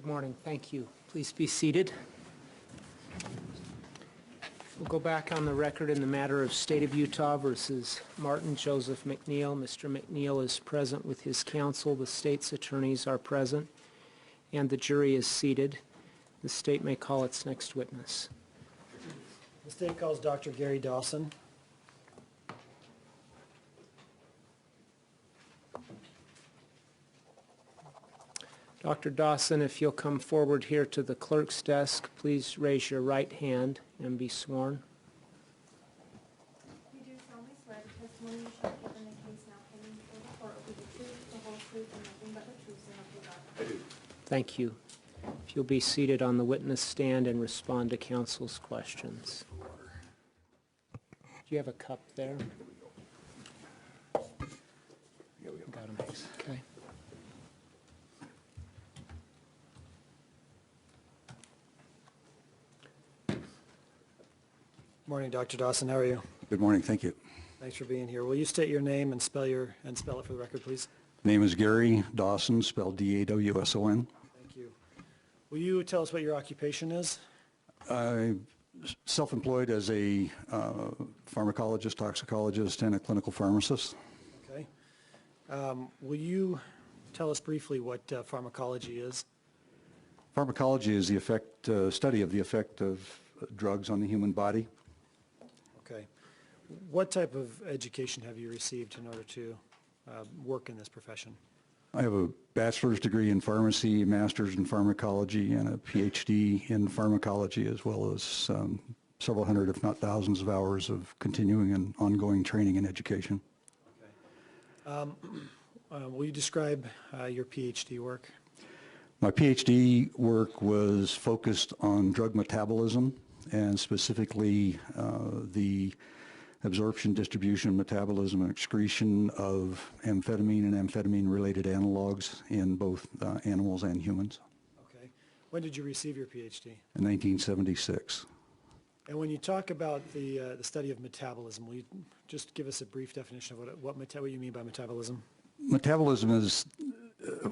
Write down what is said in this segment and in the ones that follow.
Good morning. Thank you. Please be seated. We'll go back on the record in the matter of State of Utah versus Martin Joseph MacNeill. Mr. MacNeill is present with his counsel. The state's attorneys are present, and the jury is seated. The state may call its next witness. The state calls Dr. Gary Dawson. Dr. Dawson, if you'll come forward here to the clerk's desk, please raise your right hand and be sworn. You do solemnly swear the testimony you shall give in the case now pending before the court will be the truth, the whole truth, and nothing but the truth, so help you God. I do. Thank you. If you'll be seated on the witness stand and respond to counsel's questions. Do you have a cup there? Got him. Okay. Morning, Dr. Dawson. How are you? Good morning. Thank you. Thanks for being here. Will you state your name and spell it for the record, please? Name is Gary Dawson, spelled D-A-W-S-O-N. Thank you. Will you tell us what your occupation is? I'm self-employed as a pharmacologist, toxicologist, and a clinical pharmacist. Okay. Will you tell us briefly what pharmacology is? Pharmacology is the study of the effect of drugs on the human body. Okay. What type of education have you received in order to work in this profession? I have a bachelor's degree in pharmacy, a master's in pharmacology, and a PhD in pharmacology, as well as several hundred, if not thousands, of hours of continuing and ongoing training and education. Okay. Will you describe your PhD work? My PhD work was focused on drug metabolism, and specifically the absorption, distribution, metabolism, and excretion of amphetamine and amphetamine-related analogs in both animals and humans. Okay. When did you receive your PhD? In 1976. And when you talk about the study of metabolism, will you just give us a brief definition of what you mean by metabolism? Metabolism is,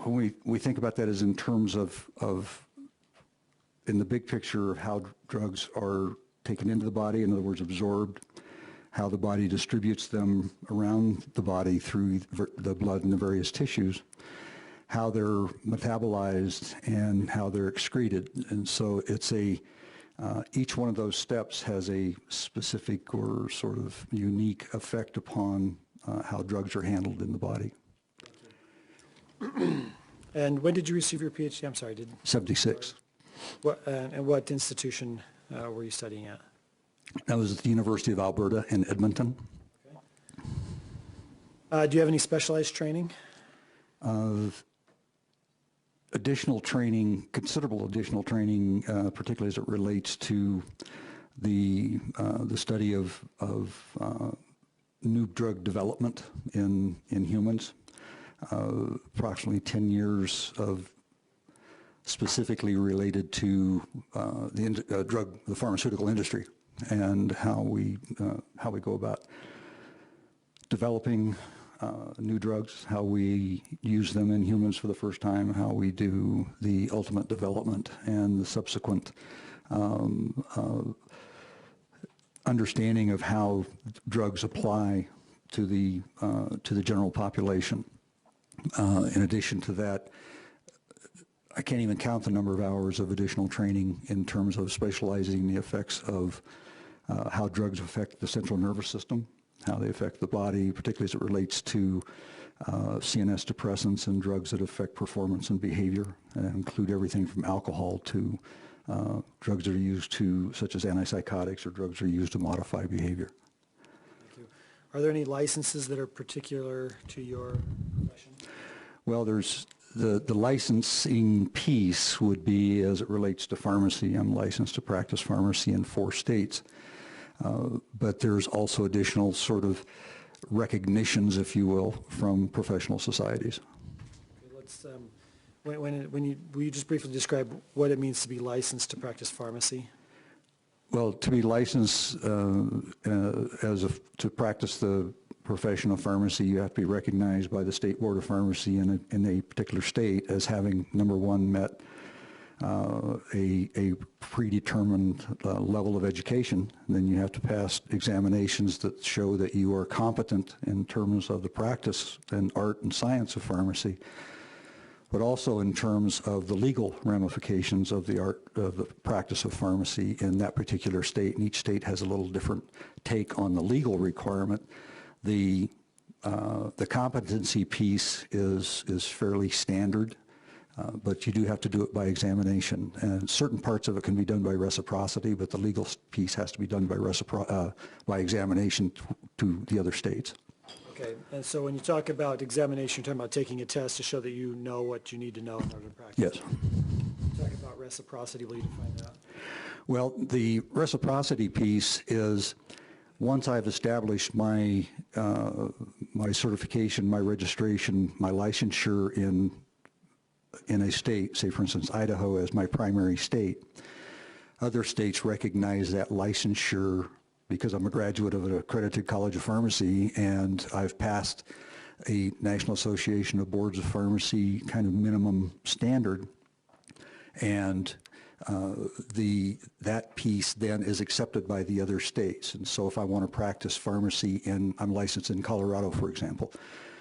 when we think about that, is in terms of in the big picture of how drugs are taken into the body, in other words, absorbed, how the body distributes them around the body through the blood and the various tissues, how they're metabolized, and how they're excreted. And so it's each one of those steps has a specific or sort of unique effect upon how drugs are handled in the body. And when did you receive your PhD? I'm sorry, 76. And what institution were you studying at? That was at the University of Alberta in Edmonton. Okay. Do you have any specialized training? Additional training, considerable additional training, particularly as it relates to the study of new drug development in humans. Approximately 10 years of specifically related to the pharmaceutical industry, and how we go about developing new drugs, how we use them in humans for the first time, how we do the ultimate development and the subsequent understanding of how drugs apply to the general population. In addition to that, I can't even count the number of hours of additional training in terms of specializing the effects of how drugs affect the central nervous system, how they affect the body, particularly as it relates to CNS depressants and drugs that affect performance and behavior, and include everything from alcohol to drugs that are used such as antipsychotics, or drugs that are used to modify behavior. Thank you. Are there any licenses that are particular to your profession? Well, there's the licensing piece would be as it relates to pharmacy. I'm licensed to practice pharmacy in 4 states. But there's also additional sort of recognitions, if you will, from professional societies. Okay, let's, will you just briefly describe what it means to be licensed to practice pharmacy? Well, to be licensed to practice the profession of pharmacy, you have to be recognized by the State Board of Pharmacy in a particular state as having, number one, met a predetermined level of education. Then you have to pass examinations that show that you are competent in terms of the practice and art and science of pharmacy, but also in terms of the legal ramifications of the art of the practice of pharmacy in that particular state. And each state has a little different take on the legal requirement. The competency piece is fairly standard. But you do have to do it by examination, and certain parts of it can be done by reciprocity, but the legal piece has to be done by examination to the other states. Okay, and so when you talk about examination, you're talking about taking a test to show that you know what you need to know in order to practice? Yes. Talking about reciprocity, will you define that? Well, the reciprocity piece is once I've established my my certification, my registration, my licensure in a state, say for instance Idaho as my primary state, other states recognize that licensure because I'm a graduate of an accredited college of pharmacy and I've passed a National Association of Boards of Pharmacy kind of minimum standard, and that piece then is accepted by the other states. And so if I want to practice pharmacy I'm licensed in Colorado, for example.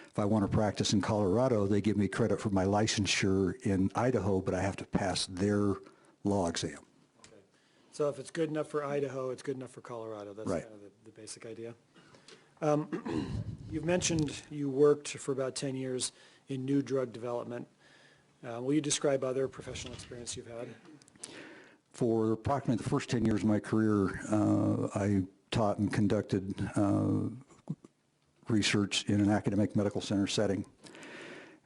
If I want to practice in Colorado, they give me credit for my licensure in Idaho, but I have to pass their law exam. Okay. So if it's good enough for Idaho, it's good enough for Colorado. That's Right. kind of the basic idea. You've mentioned you worked for about 10 years in new drug development. Will you describe other professional experience you've had? For approximately the first 10 years of my career, I taught and conducted research in an academic medical center setting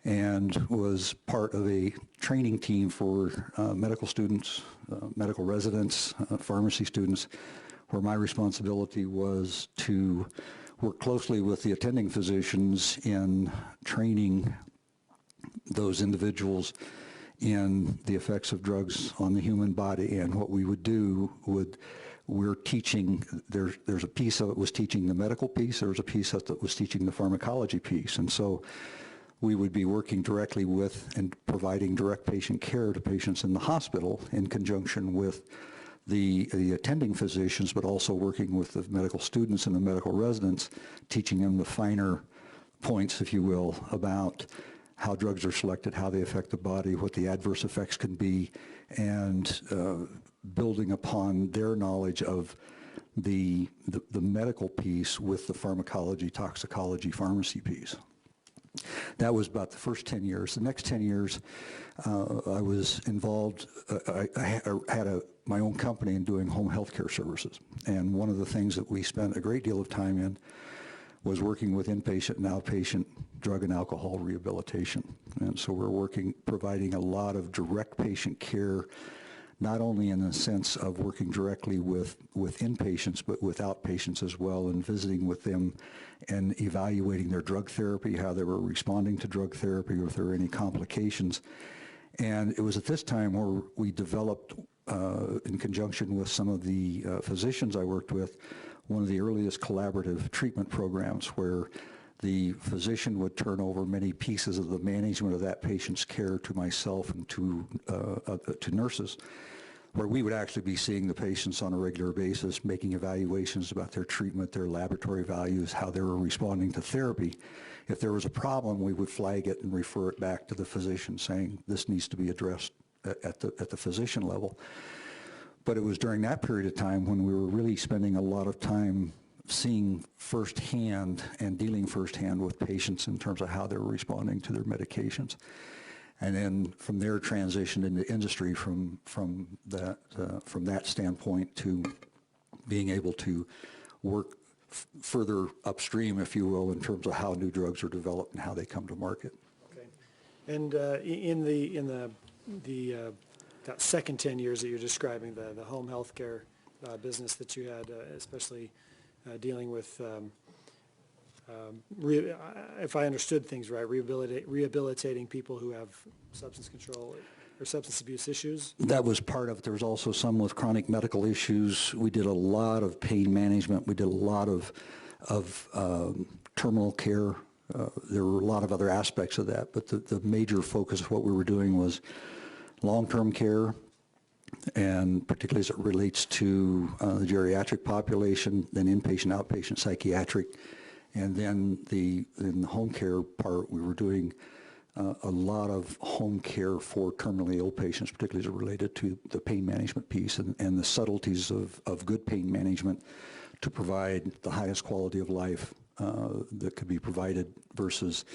and was part of a training team for medical students, medical residents, pharmacy students, where my responsibility was to work closely with the attending physicians in training those individuals in the effects of drugs on the human body. And what we would do we're teaching, there's a piece of it was teaching the medical piece, there was a piece of it that was teaching the pharmacology piece. And so we would be working directly with and providing direct patient care to patients in the hospital in conjunction with the attending physicians, but also working with the medical students and the medical residents, teaching them the finer points, if you will, about how drugs are selected, how they affect the body, what the adverse effects can be, and building upon their knowledge of the medical piece with the pharmacology, toxicology, pharmacy piece. That was about the first 10 years. The next 10 years, I was involved, I had my own company in doing home health care services. And one of the things that we spent a great deal of time in was working with inpatient and outpatient drug and alcohol rehabilitation. And so we're providing a lot of direct patient care, not only in the sense of working directly with inpatients, but with outpatients as well, and visiting with them and evaluating their drug therapy, how they were responding to drug therapy, or if there were any complications. And it was at this time where we developed, in conjunction with some of the physicians I worked with, one of the earliest collaborative treatment programs where the physician would turn over many pieces of the management of that patient's care to myself and to nurses, where we would actually be seeing the patients on a regular basis, making evaluations about their treatment, their laboratory values, how they were responding to therapy. If there was a problem, we would flag it and refer it back to the physician, saying this needs to be addressed at the physician level. But it was during that period of time when we were really spending a lot of time seeing firsthand and dealing firsthand with patients in terms of how they were responding to their medications. And then from there transitioned into industry from that standpoint to being able to work further upstream, if you will, in terms of how new drugs are developed and how they come to market. Okay. And in that second 10 years that you're describing, the home health care business that you had, especially dealing with, if I understood things right, rehabilitating people who have substance control or substance abuse issues? That was part of it. There was also some with chronic medical issues. We did a lot of pain management. We did a lot of terminal care. There were a lot of other aspects of that, but the major focus of what we were doing was long-term care, and particularly as it relates to the geriatric population, then inpatient, outpatient, psychiatric, and then in the home care part, we were doing a lot of home care for terminally ill patients, particularly as it related to the pain management piece and the subtleties of good pain management to provide the highest quality of life that could be provided versus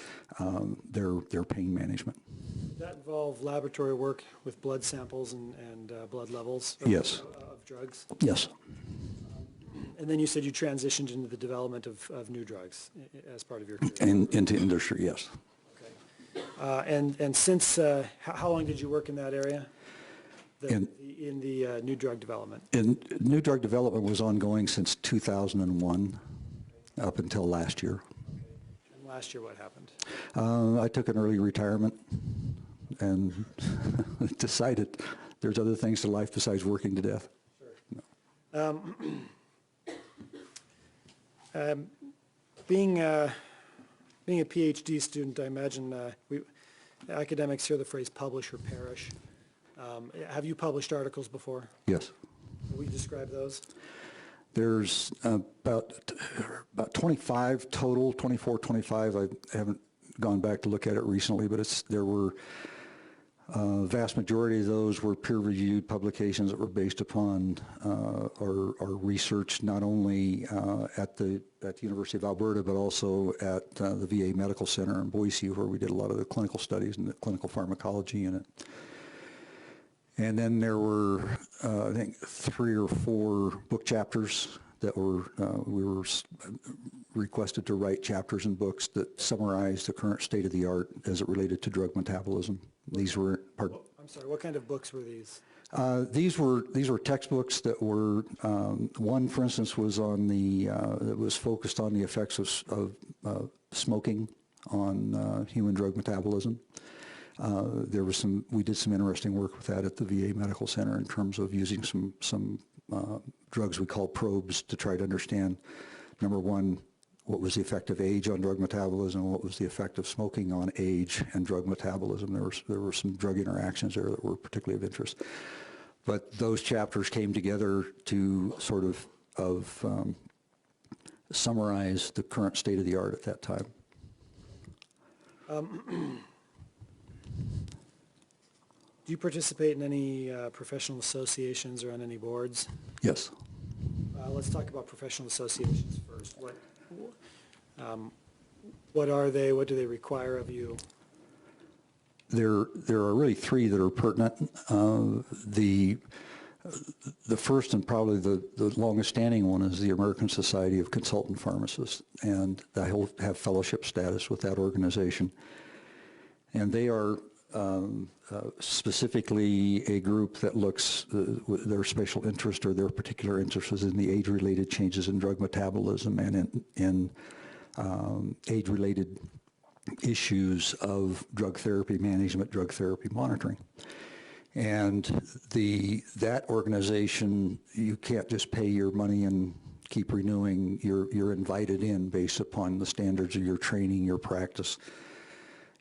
their pain management. Did that involve laboratory work with blood samples and blood levels Yes. Of drugs? Yes. And then you said you transitioned into the development of new drugs as part of your career. Into industry, yes. Okay. And since, how long did you work in that area? In the new drug development? New drug development was ongoing since 2001 up until last year. And last year what happened? I took an early retirement and decided there's other things to life besides working to death. Sure. Being a PhD student, I imagine academics hear the phrase publish or perish. Have you published articles before? Yes. Will you describe those? There's about 25 total, 24, 25. I haven't gone back to look at it recently, but there were vast majority of those were peer-reviewed publications that were based upon our research, not only at the University of Alberta, but also at the VA Medical Center in Boise, where we did a lot of the clinical studies and the clinical pharmacology in it. And then there were, I think, 3 or 4 book chapters that we were requested to write chapters and books that summarize the current state of the art as it related to drug metabolism. These were I'm sorry, what kind of books were these? These were textbooks that were, one, for instance, was on that was focused on the effects of smoking on human drug metabolism. We did some interesting work with that at the VA Medical Center in terms of using some drugs we call probes to try to understand, number one, what was the effect of age on drug metabolism, what was the effect of smoking on age and drug metabolism. There were some drug interactions there that were particularly of interest. But those chapters came together to sort of summarize the current state of the art at that time. Do you participate in any professional associations or on any boards? Yes. Let's talk about professional associations first. What are they? What do they require of you? There are really 3 that are pertinent. The first and probably the longest standing one is the American Society of Consultant Pharmacists, and I have fellowship status with that organization. And they are specifically a group that looks, their special interest or their particular interest is in the age-related changes in drug metabolism and in age-related issues of drug therapy management, drug therapy monitoring. And that organization, you can't just pay your money and keep renewing. You're invited in based upon the standards of your training, your practice,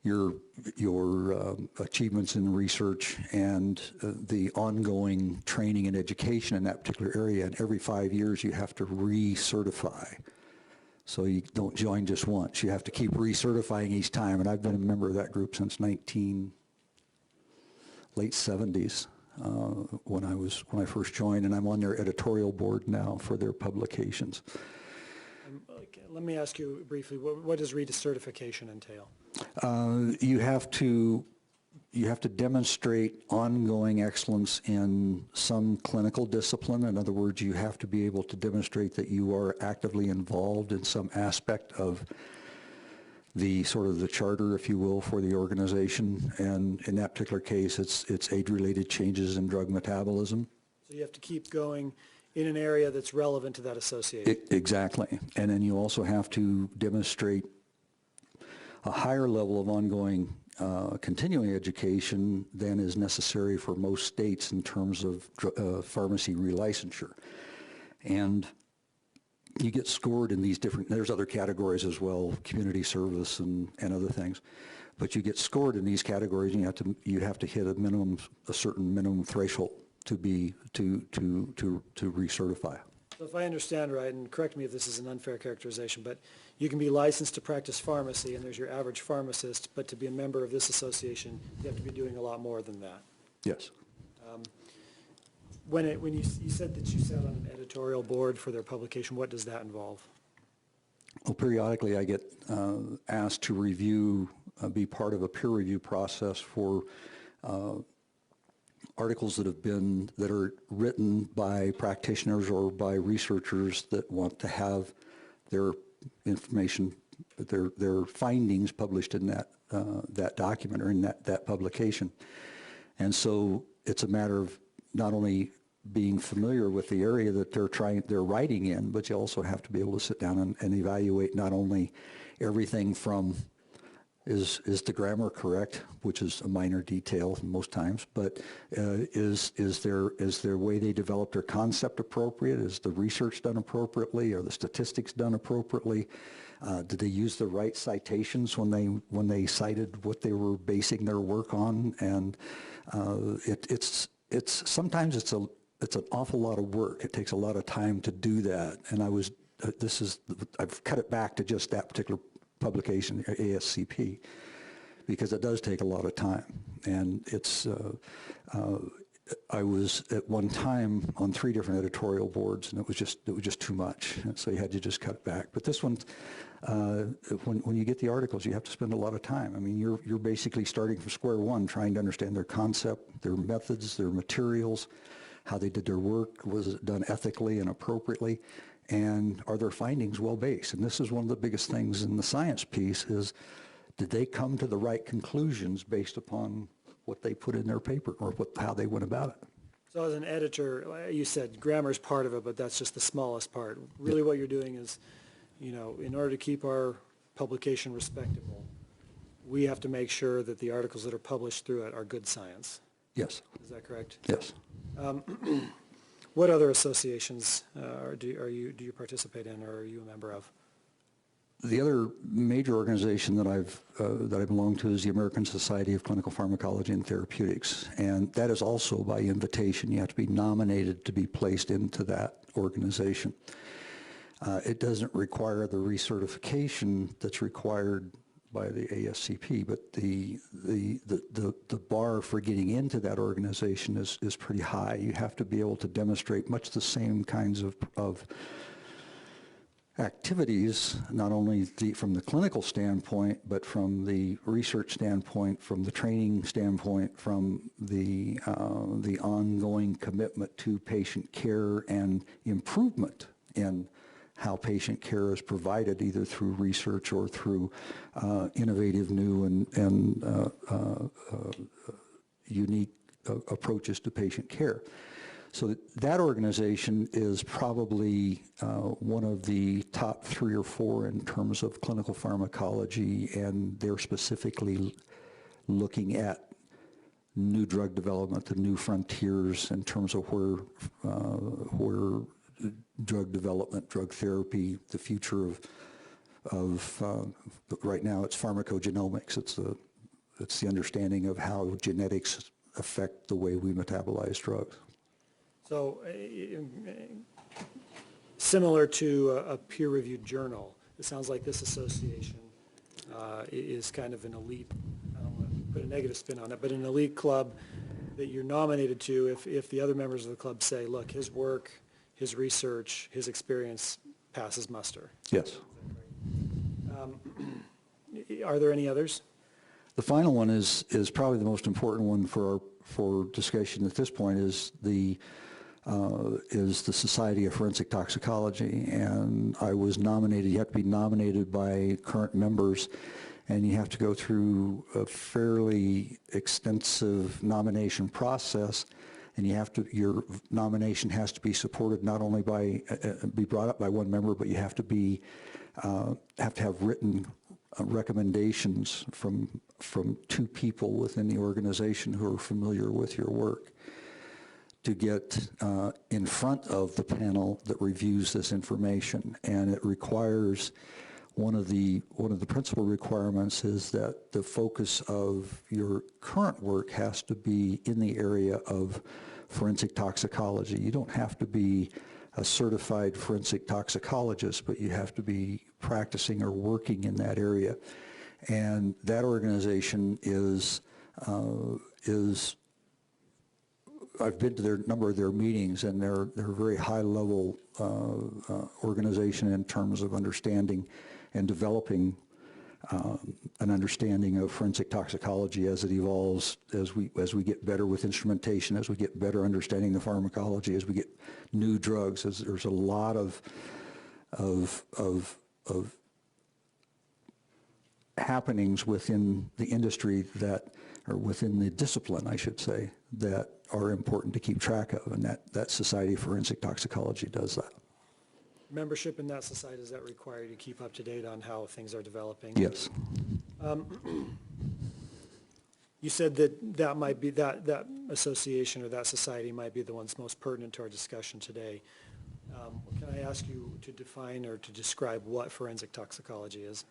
your achievements in research, and the ongoing training and education in that particular area. And every 5 years you have to recertify. So you don't join just once. You have to keep recertifying each time. And I've been a member of that group since late 70s when I first joined, and I'm on their editorial board now for their publications. Let me ask you briefly, what does recertification entail? You have to demonstrate ongoing excellence in some clinical discipline. In other words, you have to be able to demonstrate that you are actively involved in some aspect of the sort of the charter, if you will, for the organization. And in that particular case, it's age-related changes in drug metabolism. So you have to keep going in an area that's relevant to that association. Exactly. And then you also have to demonstrate a higher level of ongoing continuing education than is necessary for most states in terms of pharmacy relicensure. And you get scored in these different, there's other categories as well, community service and other things. But you get scored in these categories, and you have to hit a certain minimum threshold recertify. So if I understand right, and correct me if this is an unfair characterization, but you can be licensed to practice pharmacy, and there's your average pharmacist, but to be a member of this association, you have to be doing a lot more than that. Yes. When you said that you sat on an editorial board for their publication, what does that involve? Well, periodically I get asked to review, be part of a peer review process for articles that are written by practitioners or by researchers that want to have their information, their findings published in that document or in that publication. And so it's a matter of not only being familiar with the area that they're writing in, but you also have to be able to sit down and evaluate not only everything from is the grammar correct, which is a minor detail most times, but is their way they develop their concept appropriate? Is the research done appropriately? Are the statistics done appropriately? Did they use the right citations when they cited what they were basing their work on? And sometimes it's an awful lot of work. It takes a lot of time to do that. And I've cut it back to just that particular publication, ASCP, because it does take a lot of time. And I was at one time on 3 different editorial boards, and it was just too much. And so you had to just cut it back. But this one, when you get the articles, you have to spend a lot of time. I mean, you're basically starting from square one, trying to understand their concept, their methods, their materials, how they did their work, was it done ethically and appropriately, and are their findings well-based? And this is one of the biggest things in the science piece is, did they come to the right conclusions based upon what they put in their paper or how they went about it? So as an editor, you said grammar is part of it, but that's just the smallest part. Really what you're doing is, in order to keep our publication respectable, we have to make sure that the articles that are published through it are good science. Yes. Is that correct? Yes. What other associations do you participate in, or are you a member of? The other major organization that I belong to is the American Society of Clinical Pharmacology and Therapeutics, and that is also by invitation. You have to be nominated to be placed into that organization. It doesn't require the recertification that's required by the ASCP, but the bar for getting into that organization is pretty high. You have to be able to demonstrate much the same kinds of activities, not only from the clinical standpoint, but from the research standpoint, from the training standpoint, from the ongoing commitment to patient care and improvement in how patient care is provided, either through research or through innovative new and unique approaches to patient care. So that organization is probably one of the top 3 or 4 in terms of clinical pharmacology, and they're specifically looking at new drug development, the new frontiers in terms of where drug development, drug therapy, the future of right now it's pharmacogenomics. It's the understanding of how genetics affect the way we metabolize drugs. So similar to a peer-reviewed journal, it sounds like this association is kind of an elite, I don't want to put a negative spin on it, but an elite club that you're nominated to if the other members of the club say, look, his work, his research, his experience passes muster. Yes. Are there any others? The final one is probably the most important one for discussion at this point is the Society of Forensic Toxicology, and I was nominated. You have to be nominated by current members, and you have to go through a fairly extensive nomination process, and your nomination has to be supported not only be brought up by one member, but you have to have written recommendations from 2 people within the organization who are familiar with your work to get in front of the panel that reviews this information. And it requires, one of the principal requirements is that the focus of your current work has to be in the area of forensic toxicology. You don't have to be a certified forensic toxicologist, but you have to be practicing or working in that area. And that organization is I've been to their number of their meetings, and they're a very high-level organization in terms of understanding and developing an understanding of forensic toxicology as it evolves, as we get better with instrumentation, as we get better understanding the pharmacology, as we get new drugs. There's a lot of happenings within the industry that, or within the discipline, I should say, that are important to keep track of, and that Society of Forensic Toxicology does that. Membership in that society, does that require you to keep up to date on how things are developing? Yes. You said that might be, that association or that society might be the ones most pertinent to our discussion today. Can I ask you to define or to describe what forensic toxicology is?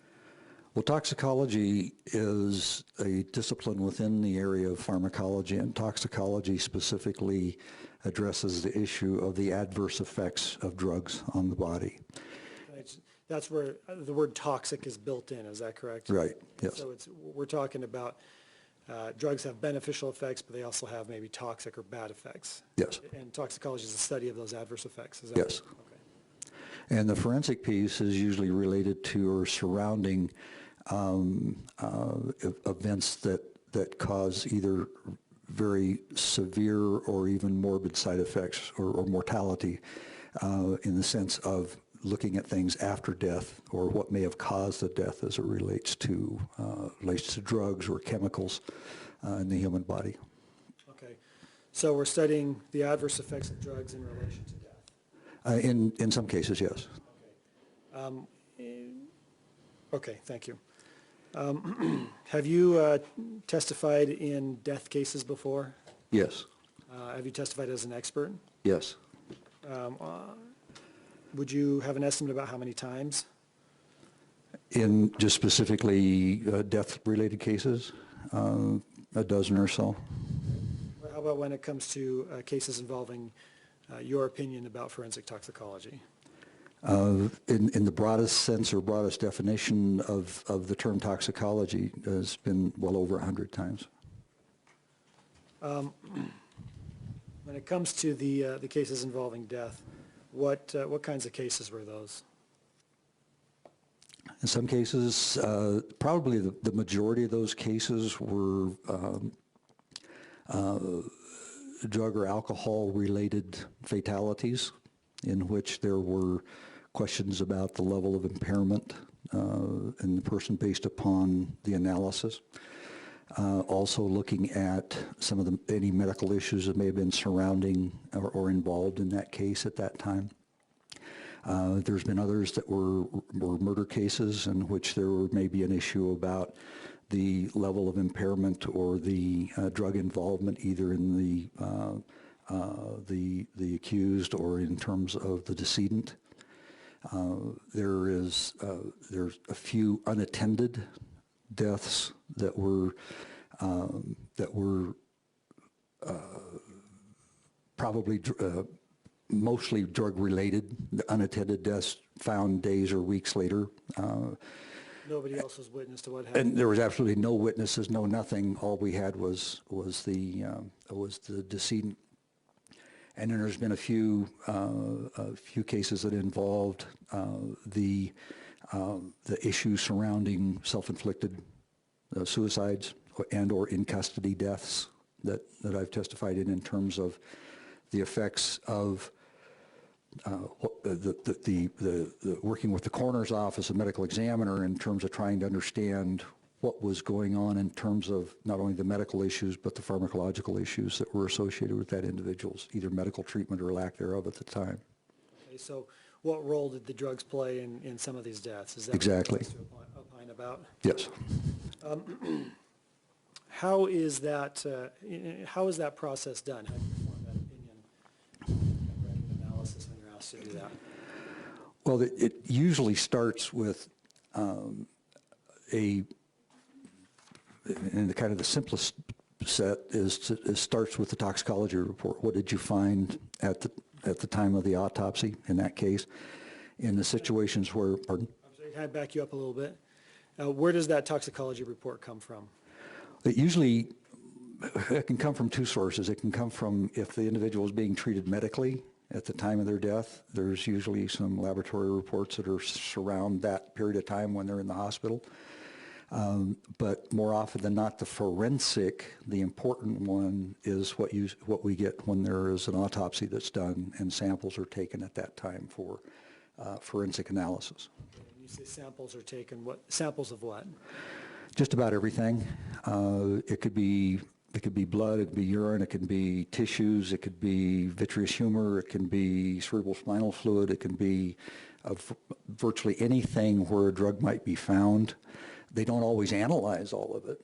Well, toxicology is a discipline within the area of pharmacology, and toxicology specifically addresses the issue of the adverse effects of drugs on the body. That's where the word toxic is built in, is that correct? Right, yes. So we're talking about drugs have beneficial effects, but they also have maybe toxic or bad effects. Yes. And toxicology is the study of those adverse effects, is that Yes. right? Okay. And the forensic piece is usually related to or surrounding events that cause either very severe or even morbid side effects or mortality, in the sense of looking at things after death or what may have caused the death as it relates to drugs or chemicals in the human body. Okay. So we're studying the adverse effects of drugs in relation to death. In some cases, yes. Okay. Okay, thank you. Have you testified in death cases before? Yes. Have you testified as an expert? Yes. Would you have an estimate about how many times? In just specifically death-related cases, a dozen or so. How about when it comes to cases involving your opinion about forensic toxicology? In the broadest sense or broadest definition of the term toxicology has been well over 100 times. When it comes to the cases involving death, what kinds of cases were those? In some cases, probably the majority of those cases were drug or alcohol-related fatalities, in which there were questions about the level of impairment in the person based upon the analysis. Also looking at some of any medical issues that may have been surrounding or involved in that case at that time. There's been others that were murder cases in which there may be an issue about the level of impairment or the drug involvement, either in the accused or in terms of the decedent. There's a few unattended deaths that were probably mostly drug-related. The unattended deaths found days or weeks later. Nobody else was witness to what happened? And there was absolutely no witnesses, no nothing. All we had was the decedent. And then there's been a few cases that involved the issue surrounding self-inflicted suicides and/or in custody deaths that I've testified in terms of the effects of the working with the coroner's office, the medical examiner, in terms of trying to understand what was going on in terms of not only the medical issues but the pharmacological issues that were associated with that individual's either medical treatment or lack thereof at the time. Okay, so what role did the drugs play in some of these deaths? Is that Exactly. what you're supposed to opine about? Yes. How is that process done? How do you form that opinion and analysis when you're asked to do that? Well, it usually starts with in the kind of the simplest set starts with the toxicology report. What did you find at the time of the autopsy in that case? In the situations where, pardon? I'm sorry, can I back you up a little bit? Where does that toxicology report come from? It can come from two sources. It can come from if the individual is being treated medically at the time of their death. There's usually some laboratory reports that are surround that period of time when they're in the hospital. But more often than not, the forensic, the important one is what we get when there is an autopsy that's done and samples are taken at that time for forensic analysis. When you say samples are taken, what samples of what? Just about everything. It could be blood, it could be urine, it could be tissues, it could be vitreous humor, it can be cerebral spinal fluid, it can be virtually anything where a drug might be found. They don't always analyze all of it,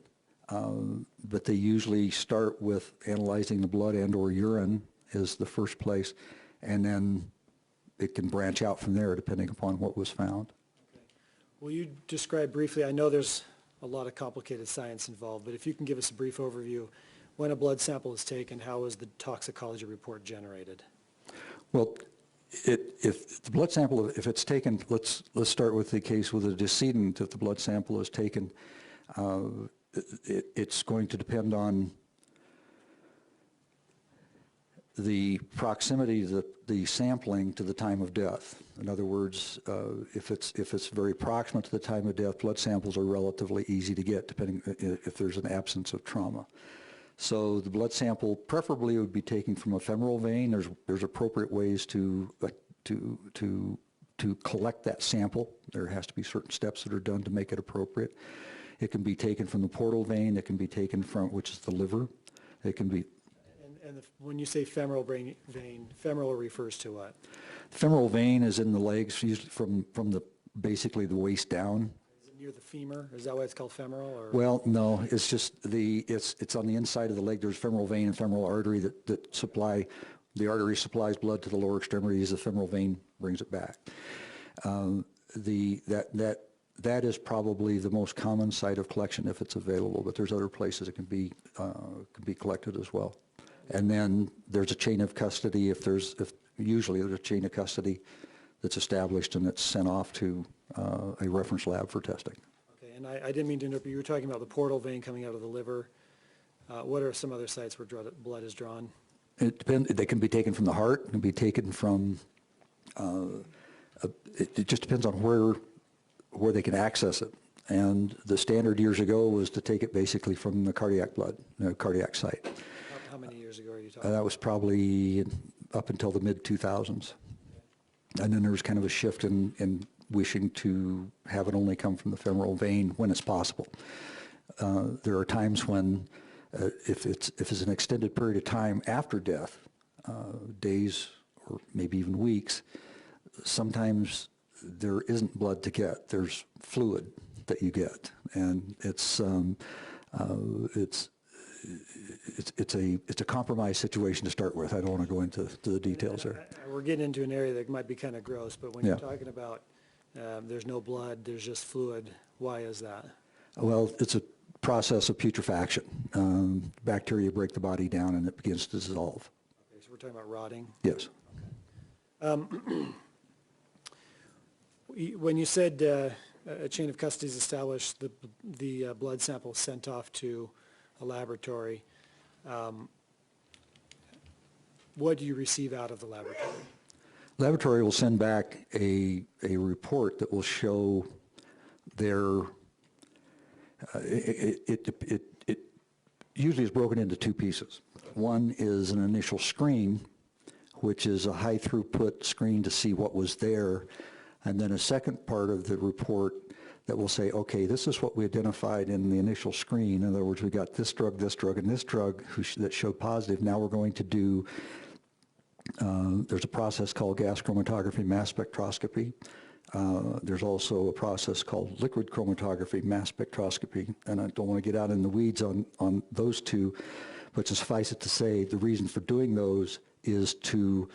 but they usually start with analyzing the blood and or urine is the first place, and then it can branch out from there depending upon what was found. Okay. Will you describe briefly, I know there's a lot of complicated science involved, but if you can give us a brief overview, when a blood sample is taken, how is the toxicology report generated? Well, if the blood sample, if it's taken, let's start with the case with a decedent. If the blood sample is taken, it's going to depend on the proximity of the sampling to the time of death. In other words, if it's very proximate to the time of death, blood samples are relatively easy to get, depending if there's an absence of trauma. So the blood sample preferably would be taken from a femoral vein. There's appropriate ways to collect that sample. There has to be certain steps that are done to make it appropriate. It can be taken from the portal vein. It can be taken from, which is the liver. It can be. And when you say femoral vein, femoral refers to what? Femoral vein is in the legs, usually from basically the waist down. Is it near the femur? Is that why it's called femoral? Or? Well, no, it's just it's on the inside of the leg. There's femoral vein and femoral artery that supply, the artery supplies blood to the lower extremities. The femoral vein brings it back. That is probably the most common site of collection if it's available, but there's other places it can be collected as well. And then there's a chain of custody. Usually there's a chain of custody that's established and it's sent off to a reference lab for testing. Okay, and I didn't mean to interrupt you. You were talking about the portal vein coming out of the liver. What are some other sites where blood is drawn? It depends. They can be taken from the heart. It can be taken from. It just depends on where they can access it. And the standard years ago was to take it basically from the cardiac blood, cardiac site. How many years ago are you talking? That was probably up until the mid-2000s. And then there was kind of a shift in wishing to have it only come from the femoral vein when it's possible. There are times when, if it's an extended period of time after death, days or maybe even weeks, sometimes there isn't blood to get. There's fluid that you get, and it's a compromised situation to start with. I don't want to go into the details there. We're getting into an area that might be kind of gross, but when you're talking about there's no blood, there's just fluid, why is that? Well, it's a process of putrefaction. Bacteria break the body down and it begins to dissolve. Okay, so we're talking about rotting? Yes. Okay. When you said a chain of custody is established, the blood sample sent off to a laboratory, what do you receive out of the laboratory? Laboratory will send back a report that will show their, it usually is broken into two pieces. One is an initial screen, which is a high throughput screen to see what was there, and then a second part of the report that will say, okay, this is what we identified in the initial screen. In other words, we got this drug, and this drug that showed positive. Now we're going to do, there's a process called gas chromatography mass spectroscopy. There's also a process called liquid chromatography mass spectroscopy, and I don't want to get out in the weeds on those two, but to suffice it to say, the reason for doing those is to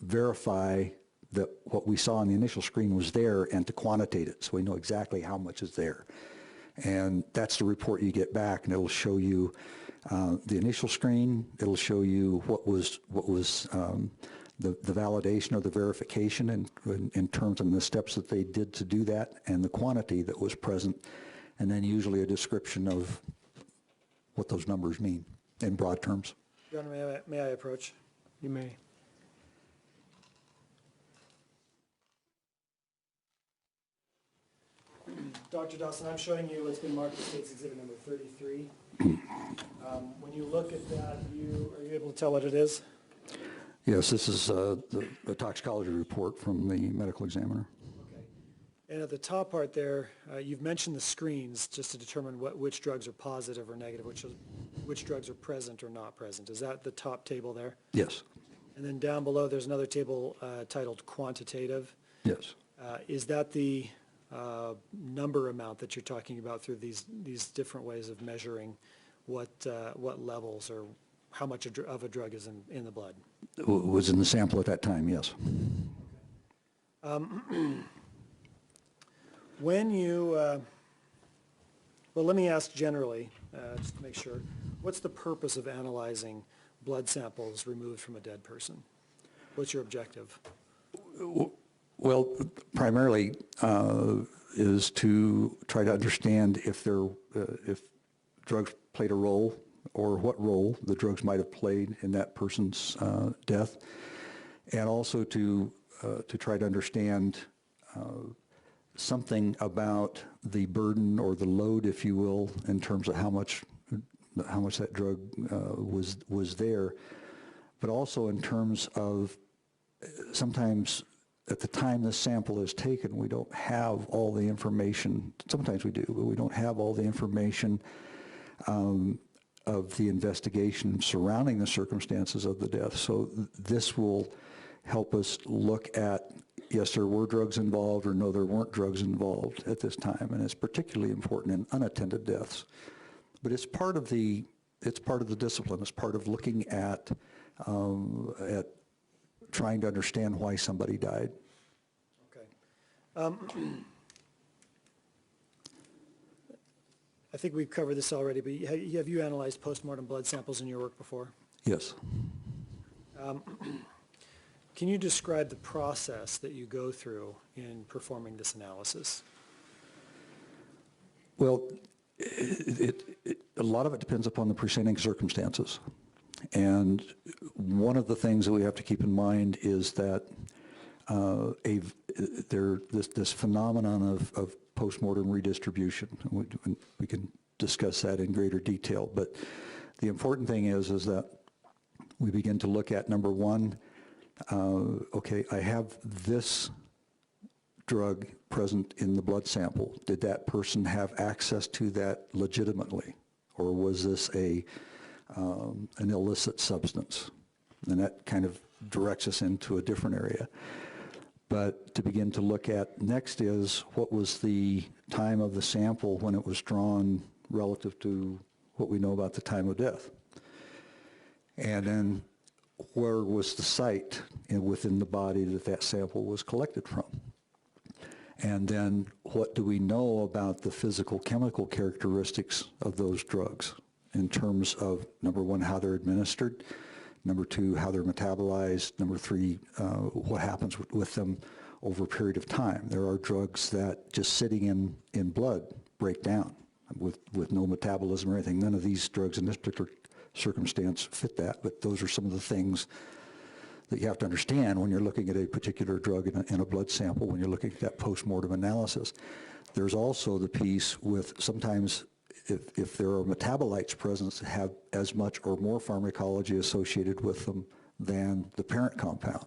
verify that what we saw on the initial screen was there and to quantitate it so we know exactly how much is there. And that's the report you get back, and it'll show you the initial screen. It'll show you what was the validation or the verification in terms of the steps that they did to do that, and the quantity that was present, and then usually a description of what those numbers mean in broad terms. Your Honor, may I approach? You may. Dr. Dawson, I'm showing you what's been marked as State's Exhibit number 33. When you look at that, are you able to tell what it is? Yes, this is the toxicology report from the medical examiner. Okay. And at the top part there, you've mentioned the screens just to determine which drugs are positive or negative, which drugs are present or not present. Is that the top table there? Yes. And then down below, there's another table titled quantitative. Yes. Is that the number amount that you're talking about through these different ways of measuring what levels or how much of a drug is in the blood? Was in the sample at that time, yes. When you, well, let me ask generally, just to make sure, what's the purpose of analyzing blood samples removed from a dead person? What's your objective? Well, primarily is to try to understand if drugs played a role, or what role the drugs might have played in that person's death, and also to try to understand something about the burden or the load, if you will, in terms of how much that drug was there, but also in terms of sometimes at the time the sample is taken, we don't have all the information. Sometimes we do, but we don't have all the information of the investigation surrounding the circumstances of the death. So this will help us look at, yes, there were drugs involved, or no, there weren't drugs involved at this time, and it's particularly important in unattended deaths. But it's part of the discipline. It's part of looking at trying to understand why somebody died. Okay. I think we've covered this already, but have you analyzed postmortem blood samples in your work before? Yes. Can you describe the process that you go through in performing this analysis? Well, a lot of it depends upon the presenting circumstances. And one of the things that we have to keep in mind is that this phenomenon of postmortem redistribution. We can discuss that in greater detail, but the important thing is that we begin to look at, number one, okay, I have this drug present in the blood sample. Did that person have access to that legitimately, or was this an illicit substance? And that kind of directs us into a different area. But to begin to look at next is, what was the time of the sample when it was drawn relative to what we know about the time of death? And then where was the site within the body that sample was collected from? And then what do we know about the physical chemical characteristics of those drugs in terms of, number one, how they're administered, number two, how they're metabolized, number three, what happens with them over a period of time. There are drugs that just sitting in blood break down with no metabolism or anything. None of these drugs in this particular circumstance fit that, but those are some of the things that you have to understand when you're looking at a particular drug in a blood sample, when you're looking at that postmortem analysis. There's also the piece with sometimes if there are metabolites present that have as much or more pharmacology associated with them than the parent compound.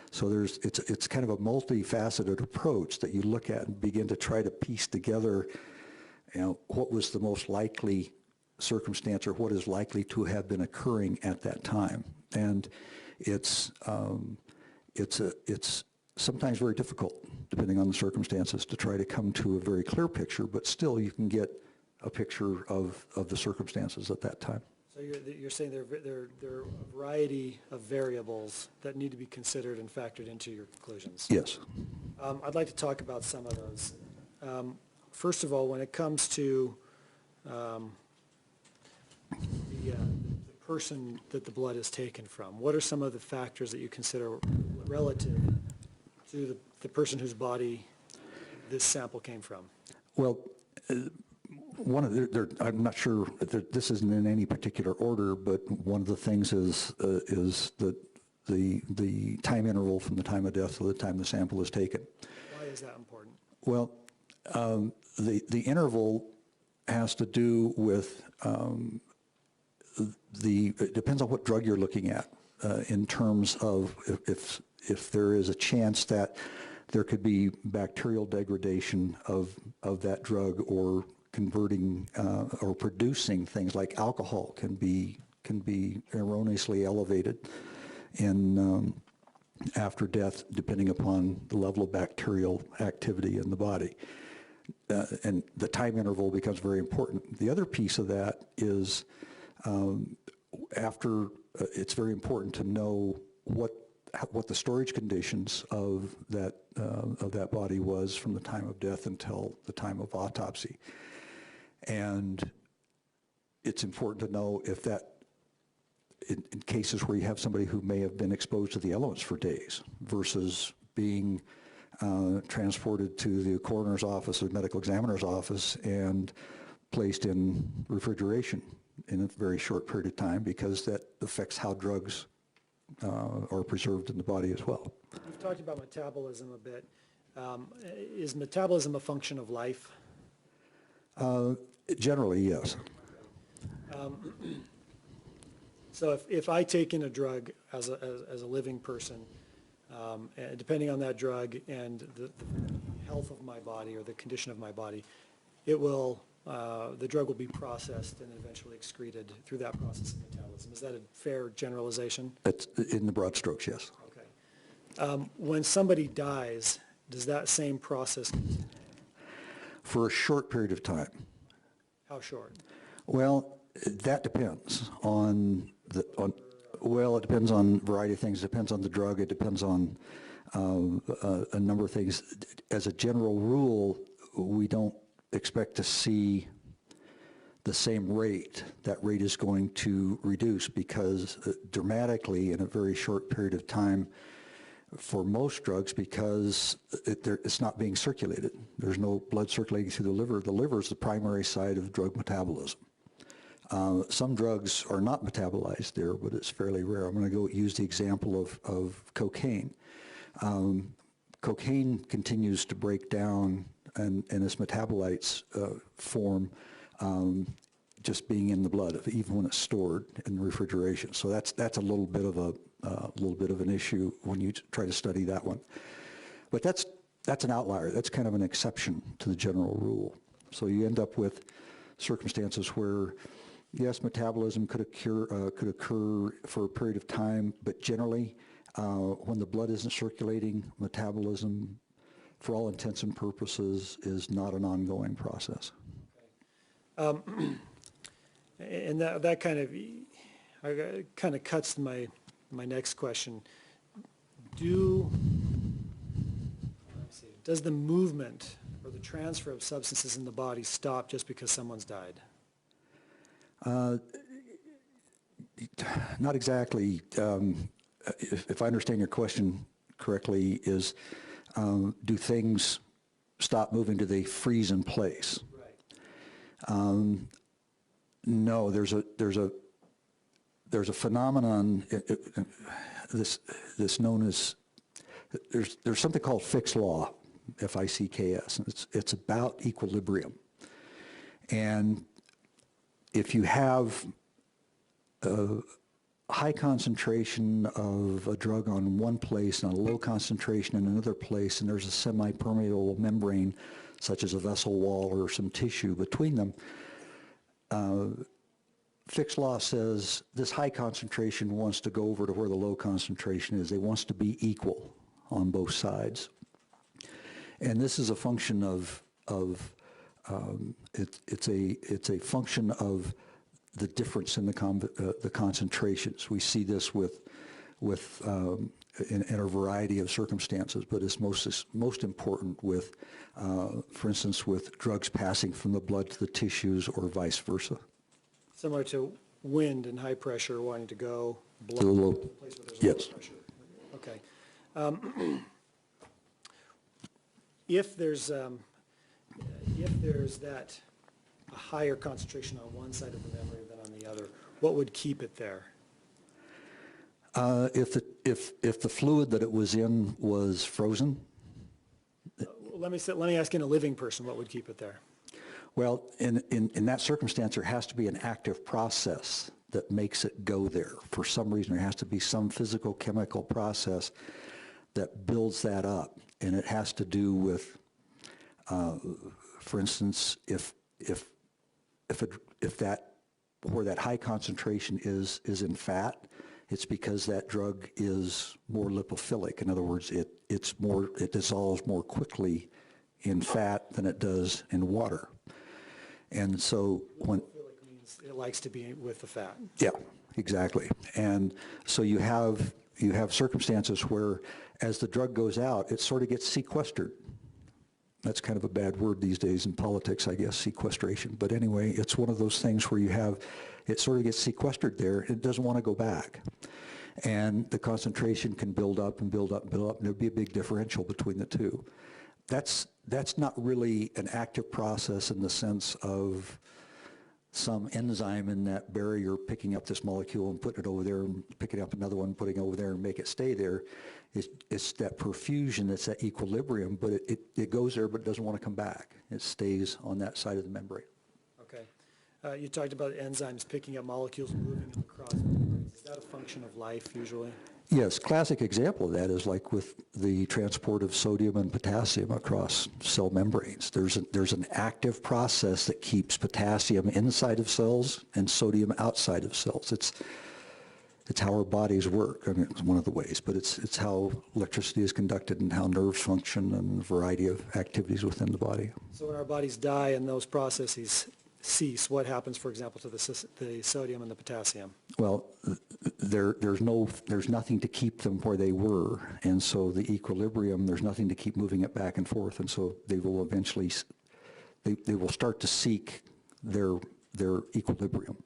So it's kind of a multifaceted approach that you look at and begin to try to piece together, what was the most likely circumstance or what is likely to have been occurring at that time. And it's sometimes very difficult, depending on the circumstances, to try to come to a very clear picture, but still you can get a picture of the circumstances at that time. So you're saying there are a variety of variables that need to be considered and factored into your conclusions? Yes. I'd like to talk about some of those. first of all, when it comes to the person that the blood is taken from, what are some of the factors that you consider relative to the person whose body this sample came from? Well, I'm not sure that this isn't in any particular order, but one of the things is that the time interval from the time of death to the time the sample is taken. Why is that important? Well, the interval has to do with it depends on what drug you're looking at in terms of if there is a chance that there could be bacterial degradation of that drug, or converting or producing things like alcohol can be erroneously elevated in after death, depending upon the level of bacterial activity in the body. And the time interval becomes very important. The other piece of that is it's very important to know what the storage conditions of that body was from the time of death until the time of autopsy. And it's important to know if that, in cases where you have somebody who may have been exposed to the elements for days versus being transported to the coroner's office or medical examiner's office and placed in refrigeration in a very short period of time, because that affects how drugs are preserved in the body as well. You've talked about metabolism a bit. Is metabolism a function of life? Generally, yes. So if I take in a drug as a living person, depending on that drug and the health of my body or the condition of my body, the drug will be processed and eventually excreted through that process of metabolism. Is that a fair generalization? That's in the broad strokes, yes. Okay. When somebody dies, does that same process continue? For a short period of time. How short? Well, that depends well, it depends on a variety of things. It depends on the drug. It depends on a number of things. As a general rule, we don't expect to see the same rate. That rate is going to reduce because dramatically in a very short period of time for most drugs, because it's not being circulated. There's no blood circulating through the liver. The liver is the primary site of drug metabolism. Some drugs are not metabolized there, but it's fairly rare. I'm going to go use the example of cocaine. Cocaine continues to break down and its metabolites form just being in the blood, even when it's stored in refrigeration. So that's a little bit of an issue when you try to study that one. But that's an outlier. That's kind of an exception to the general rule. So you end up with circumstances where, yes, metabolism could occur for a period of time, but generally, when the blood isn't circulating, metabolism, for all intents and purposes, is not an ongoing process. And that kind of cuts my next question. Does the movement or the transfer of substances in the body stop just because someone's died? Not exactly. If I understand your question correctly, is do things stop moving? Do they freeze in place? Right. No, there's a phenomenon. This known as there's something called Fick's law, F-I-C-K-S, and it's about equilibrium. And if you have a high concentration of a drug on one place and a low concentration in another place, and there's a semi-permeable membrane, such as a vessel wall or some tissue between them, Fick's law says this high concentration wants to go over to where the low concentration is. It wants to be equal on both sides. And this is a function it's a function of the difference in the concentrations. We see this with in a variety of circumstances, but it's most important with, for instance, with drugs passing from the blood to the tissues or vice versa. Similar to wind and high pressure wanting to go blow To the low, to a place where there's yes. low pressure. Okay. If there's that a higher concentration on one side of the memory than on the other, what would keep it there? If the fluid that it was in was frozen, Let me ask in a living person, what would keep it there? well, in that circumstance, there has to be an active process that makes it go there. For some reason, there has to be some physical, chemical process that builds that up. And it has to do with, for instance, if that, where that high concentration is in fat, it's because that drug is more lipophilic. In other words, it dissolves more quickly in fat than it does in water. And so when... Lipophilic means it likes to be with the fat. Yeah, exactly. And so you have circumstances where as the drug goes out, it sort of gets sequestered. That's kind of a bad word these days in politics, I guess, sequestration. But anyway, it's one of those things where it sort of gets sequestered there. It doesn't want to go back. And the concentration can build up and build up and build up, and there'll be a big differential between the two. That's not really an active process in the sense of some enzyme in that barrier picking up this molecule and putting it over there and picking up another one, putting it over there and make it stay there. It's that perfusion, it's that equilibrium, but it goes there but it doesn't want to come back. It stays on that side of the membrane. Okay. You talked about enzymes picking up molecules and moving them across membranes. Is that a function of life usually? Yes, classic example of that is like with the transport of sodium and potassium across cell membranes. There's an active process that keeps potassium inside of cells and sodium outside of cells. It's how our bodies work. I mean, it's one of the ways, but it's how electricity is conducted and how nerves function and a variety of activities within the body. So when our bodies die and those processes cease, what happens, for example, to the sodium and the potassium? Well, there's nothing to keep them where they were, and so the equilibrium, there's nothing to keep moving it back and forth, and so they will eventually, they will start to seek their equilibrium.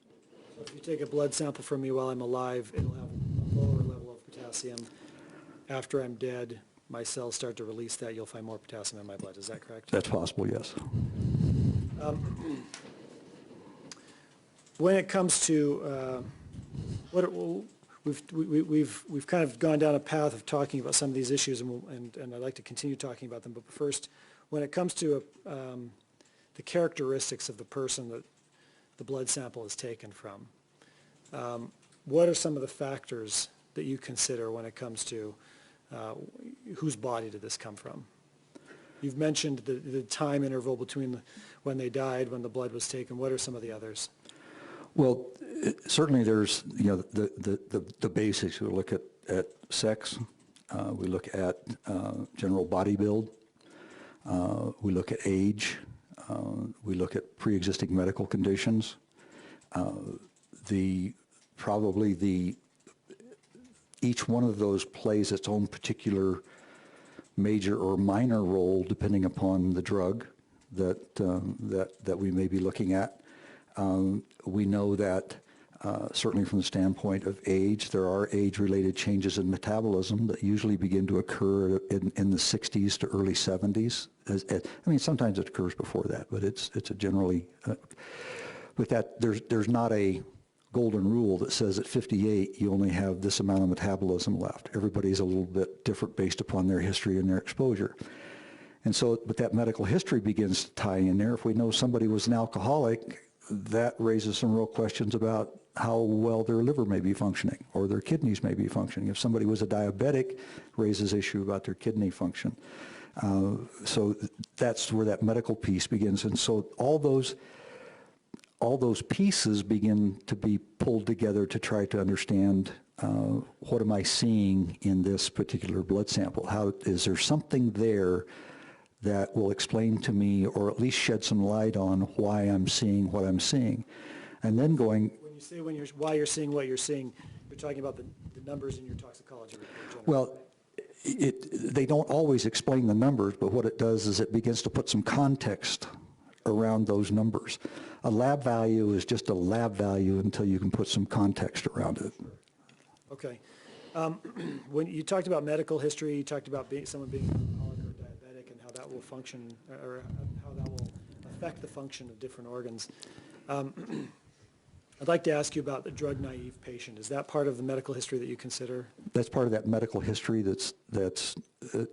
So if you take a blood sample from me while I'm alive, it'll have a lower level of potassium. After I'm dead, my cells start to release that, you'll find more potassium in my blood. Is that correct? That's possible, yes. When it comes to we've kind of gone down a path of talking about some of these issues, and I'd like to continue talking about them. But first, when it comes to the characteristics of the person that the blood sample is taken from, what are some of the factors that you consider when it comes to whose body did this come from? You've mentioned the time interval between when they died, when the blood was taken. What are some of the others? Well, certainly there's, the basics. We look at sex, we look at general body build, we look at age, we look at pre-existing medical conditions. Each one of those plays its own particular major or minor role depending upon the drug that we may be looking at. We know that certainly from the standpoint of age, there are age-related changes in metabolism that usually begin to occur in the 60s to early 70s. I mean, sometimes it occurs before that, but it's a generally, with that, there's not a golden rule that says at 58 you only have this amount of metabolism left. Everybody's a little bit different based upon their history and their exposure. And so, but that medical history begins to tie in there. If we know somebody was an alcoholic, that raises some real questions about how well their liver may be functioning or their kidneys may be functioning. If somebody was a diabetic, raises issue about their kidney function. So that's where that medical piece begins. And so all those pieces begin to be pulled together to try to understand what am I seeing in this particular blood sample? How is there something there that will explain to me or at least shed some light on why I'm seeing what I'm seeing? And then going... When you say why you're seeing what you're seeing, you're talking about the numbers in your toxicology report generally? Well, they don't always explain the numbers, but what it does is it begins to put some context around those numbers. A lab value is just a lab value until you can put some context around it. Okay. When you talked about medical history, you talked about someone being alcoholic or diabetic and how that will function, or how that will affect the function of different organs. I'd like to ask you about the drug-naive patient. Is that part of the medical history that you consider? That's part of that medical history that's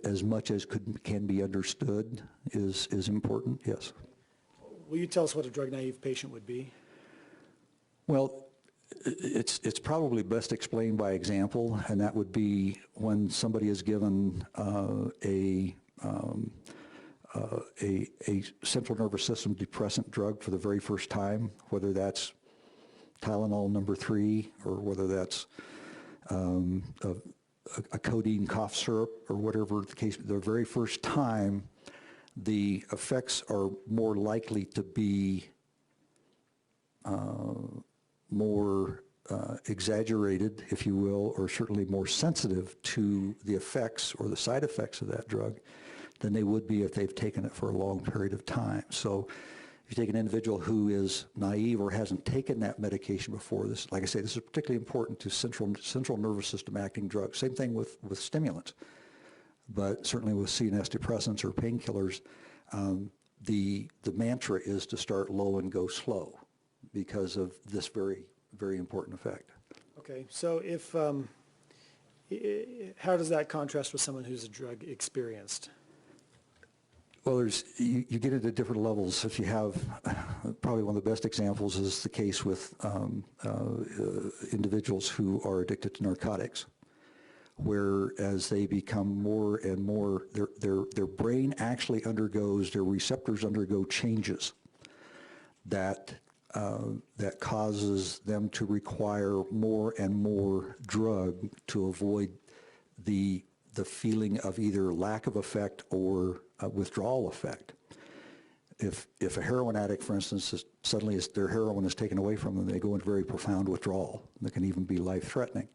as much as can be understood is important, yes. Will you tell us what a drug-naive patient would be? Well, it's probably best explained by example, and that would be when somebody is given a central nervous system depressant drug for the very first time, whether that's Tylenol number 3 or whether that's a codeine cough syrup or whatever the case. The very first time, the effects are more likely to be more exaggerated, if you will, or certainly more sensitive to the effects or the side effects of that drug than they would be if they've taken it for a long period of time. So if you take an individual who is naive or hasn't taken that medication before, this, like I say, this is particularly important to central nervous system acting drugs. Same thing with stimulants, but certainly with CNS depressants or painkillers, the mantra is to start low and go slow because of this very, very important effect. Okay, so if, how does that contrast with someone who's a drug experienced? Well, you get it at different levels. If you have, probably one of the best examples is the case with individuals who are addicted to narcotics, where as they become more and more, their brain actually undergoes, their receptors undergo changes that causes them to require more and more drug to avoid the feeling of either lack of effect or withdrawal effect. If a heroin addict, for instance, suddenly their heroin is taken away from them, they go into very profound withdrawal that can even be life-threatening.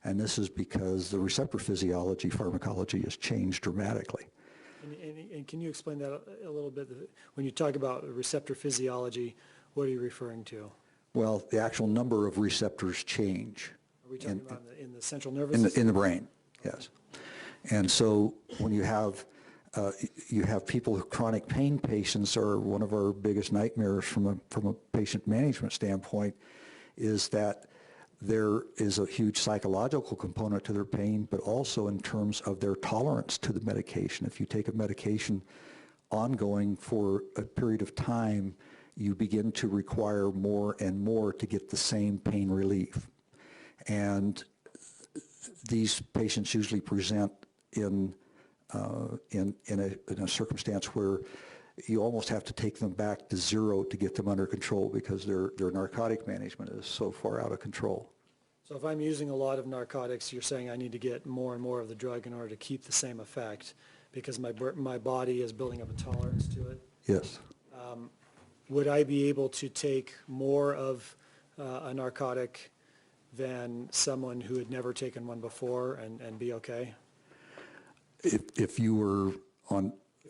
And this is because the receptor physiology, pharmacology has changed dramatically. And can you explain that a little bit? When you talk about receptor physiology, what are you referring to? Well, the actual number of receptors change. Are we talking about in the central nervous system? In the brain, yes. And so when you have people, chronic pain patients are one of our biggest nightmares from a patient management standpoint, is that there is a huge psychological component to their pain, but also in terms of their tolerance to the medication. If you take a medication ongoing for a period of time, you begin to require more and more to get the same pain relief. And these patients usually present in a circumstance where you almost have to take them back to zero to get them under control because their narcotic management is so far out of control. So if I'm using a lot of narcotics, you're saying I need to get more and more of the drug in order to keep the same effect because my body is building up a tolerance to it? Yes. Would I be able to take more of a narcotic than someone who had never taken one before and be okay? If you were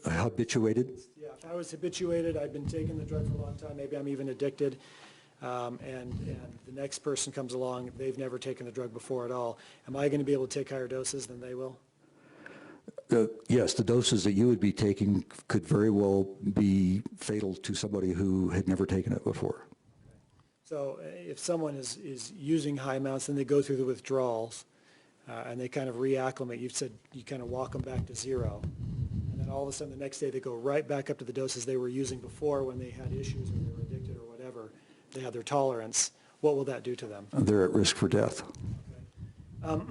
habituated? Yeah, if I was habituated, I'd been taking the drug for a long time, maybe I'm even addicted, and the next person comes along, they've never taken the drug before at all. Am I going to be able to take higher doses than they will? Yes, the doses that you would be taking could very well be fatal to somebody who had never taken it before. So if someone is using high amounts, then they go through the withdrawals, and they kind of reacclimate. You've said you kind of walk them back to zero. And then all of a sudden the next day they go right back up to the doses they were using before when they had issues or they were addicted or whatever. They had their tolerance. What will that do to them? They're at risk for death. Okay.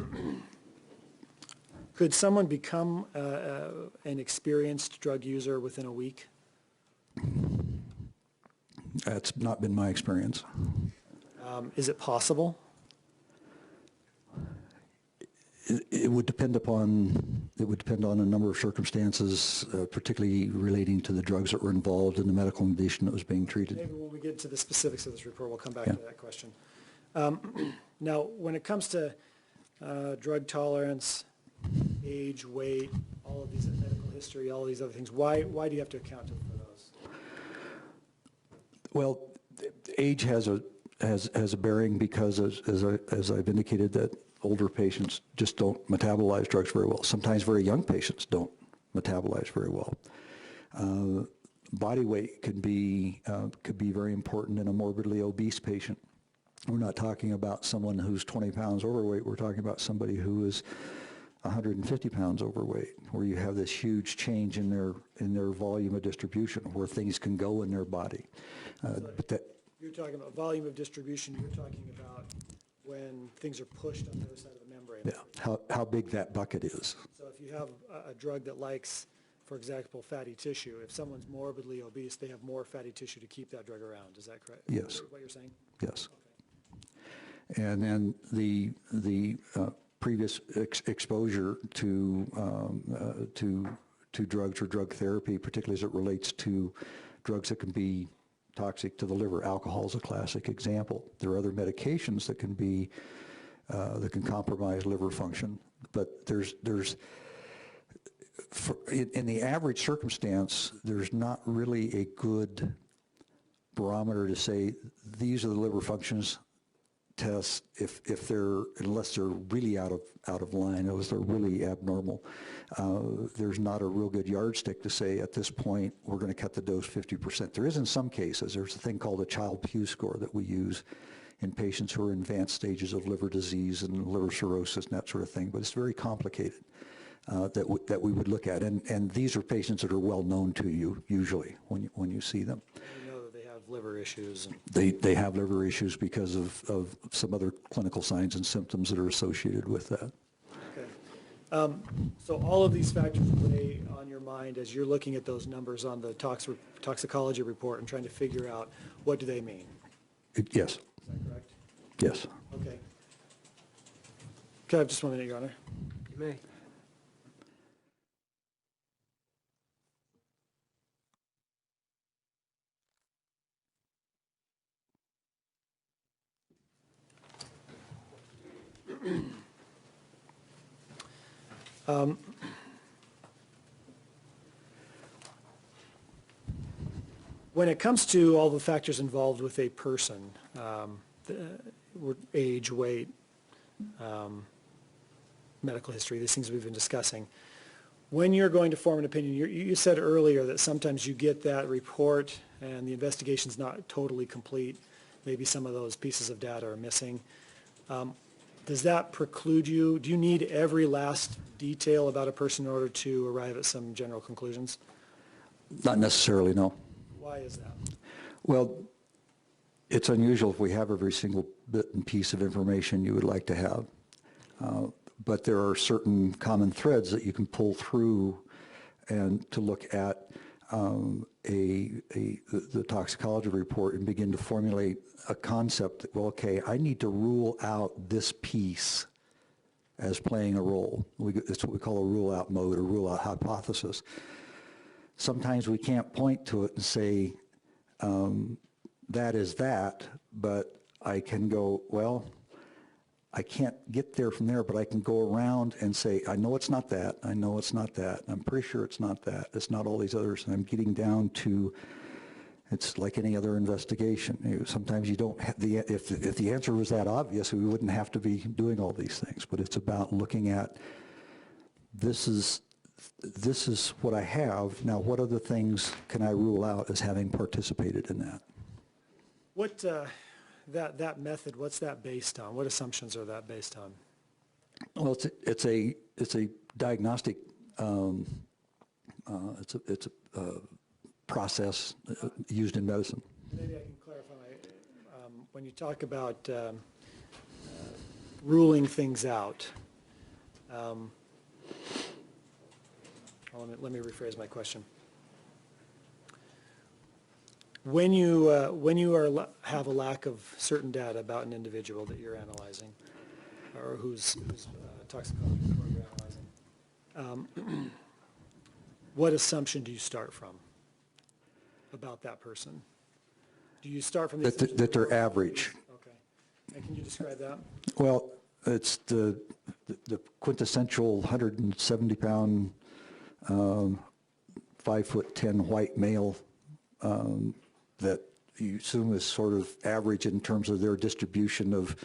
Could someone become an experienced drug user within a week? That's not been my experience. Is it possible? It would depend on a number of circumstances, particularly relating to the drugs that were involved in the medical condition that was being treated. Maybe when we get to the specifics of this report, we'll come back to that question. Now, when it comes to drug tolerance, age, weight, all of these, medical history, all of these other things. Why do you have to account for those? Well, age has a bearing because, as I've indicated, that older patients just don't metabolize drugs very well. Sometimes very young patients don't metabolize very well. Body weight could be very important in a morbidly obese patient. We're not talking about someone who's 20 pounds overweight. We're talking about somebody who is 150 pounds overweight, where you have this huge change in their volume of distribution, where things can go in their body. But that You're talking about volume of distribution. You're talking about when things are pushed on the other side of the membrane. yeah, how big that bucket is. So if you have a drug that likes, for example, fatty tissue, if someone's morbidly obese, they have more fatty tissue to keep that drug around. Is that correct? Yes. What you're saying? Yes. Okay. And then the previous exposure to drugs or drug therapy, particularly as it relates to drugs that can be toxic to the liver. Alcohol is a classic example. There are other medications that can compromise liver function, but in the average circumstance, there's not really a good barometer to say these are the liver functions tests unless they're really out of line, unless they're really abnormal. There's not a real good yardstick to say at this point we're going to cut the dose 50%. There is in some cases. There's a thing called a Child-Pugh score that we use in patients who are in advanced stages of liver disease and liver cirrhosis and that sort of thing, but it's very complicated that we would look at. And these are patients that are well known to you usually when you see them. You know that they have liver issues. They have liver issues because of some other clinical signs and symptoms that are associated with that. Okay. So all of these factors weigh on your mind as you're looking at those numbers on the toxicology report and trying to figure out what do they mean? Yes. Is that correct? Yes. Okay. Can I have just 1 minute, Your Honor? You may. When it comes to all the factors involved with a person, age, weight, medical history, these things we've been discussing, when you're going to form an opinion, you said earlier that sometimes you get that report and the investigation's not totally complete. Maybe some of those pieces of data are missing. Does that preclude you? Do you need every last detail about a person in order to arrive at some general conclusions? Not necessarily, no. Why is that? Well, it's unusual if we have every single bit and piece of information you would like to have. But there are certain common threads that you can pull through and to look at the toxicology report and begin to formulate a concept that, well, okay, I need to rule out this piece as playing a role. It's what we call a rule-out mode or rule-out hypothesis. Sometimes we can't point to it and say, that is that, but I can go, well, I can't get there from there, but I can go around and say, I know it's not that, I know it's not that, I'm pretty sure it's not that, it's not all these others, and I'm getting down to, it's like any other investigation. Sometimes you don't have if the answer was that obvious, we wouldn't have to be doing all these things, but it's about looking at, this is what I have, now what other things can I rule out as having participated in that? What, that method, what's that based on? What assumptions are that based on? Well, it's a diagnostic, it's a process used in medicine. Maybe I can clarify. When you talk about ruling things out, let me rephrase my question. When you have a lack of certain data about an individual that you're analyzing, or whose toxicology report you're analyzing, what assumption do you start from about that person? Do you start from the that they're average? Okay. And can you describe that? Well, It's the quintessential 170-pound, 5'10" white male that you assume is sort of average in terms of their distribution of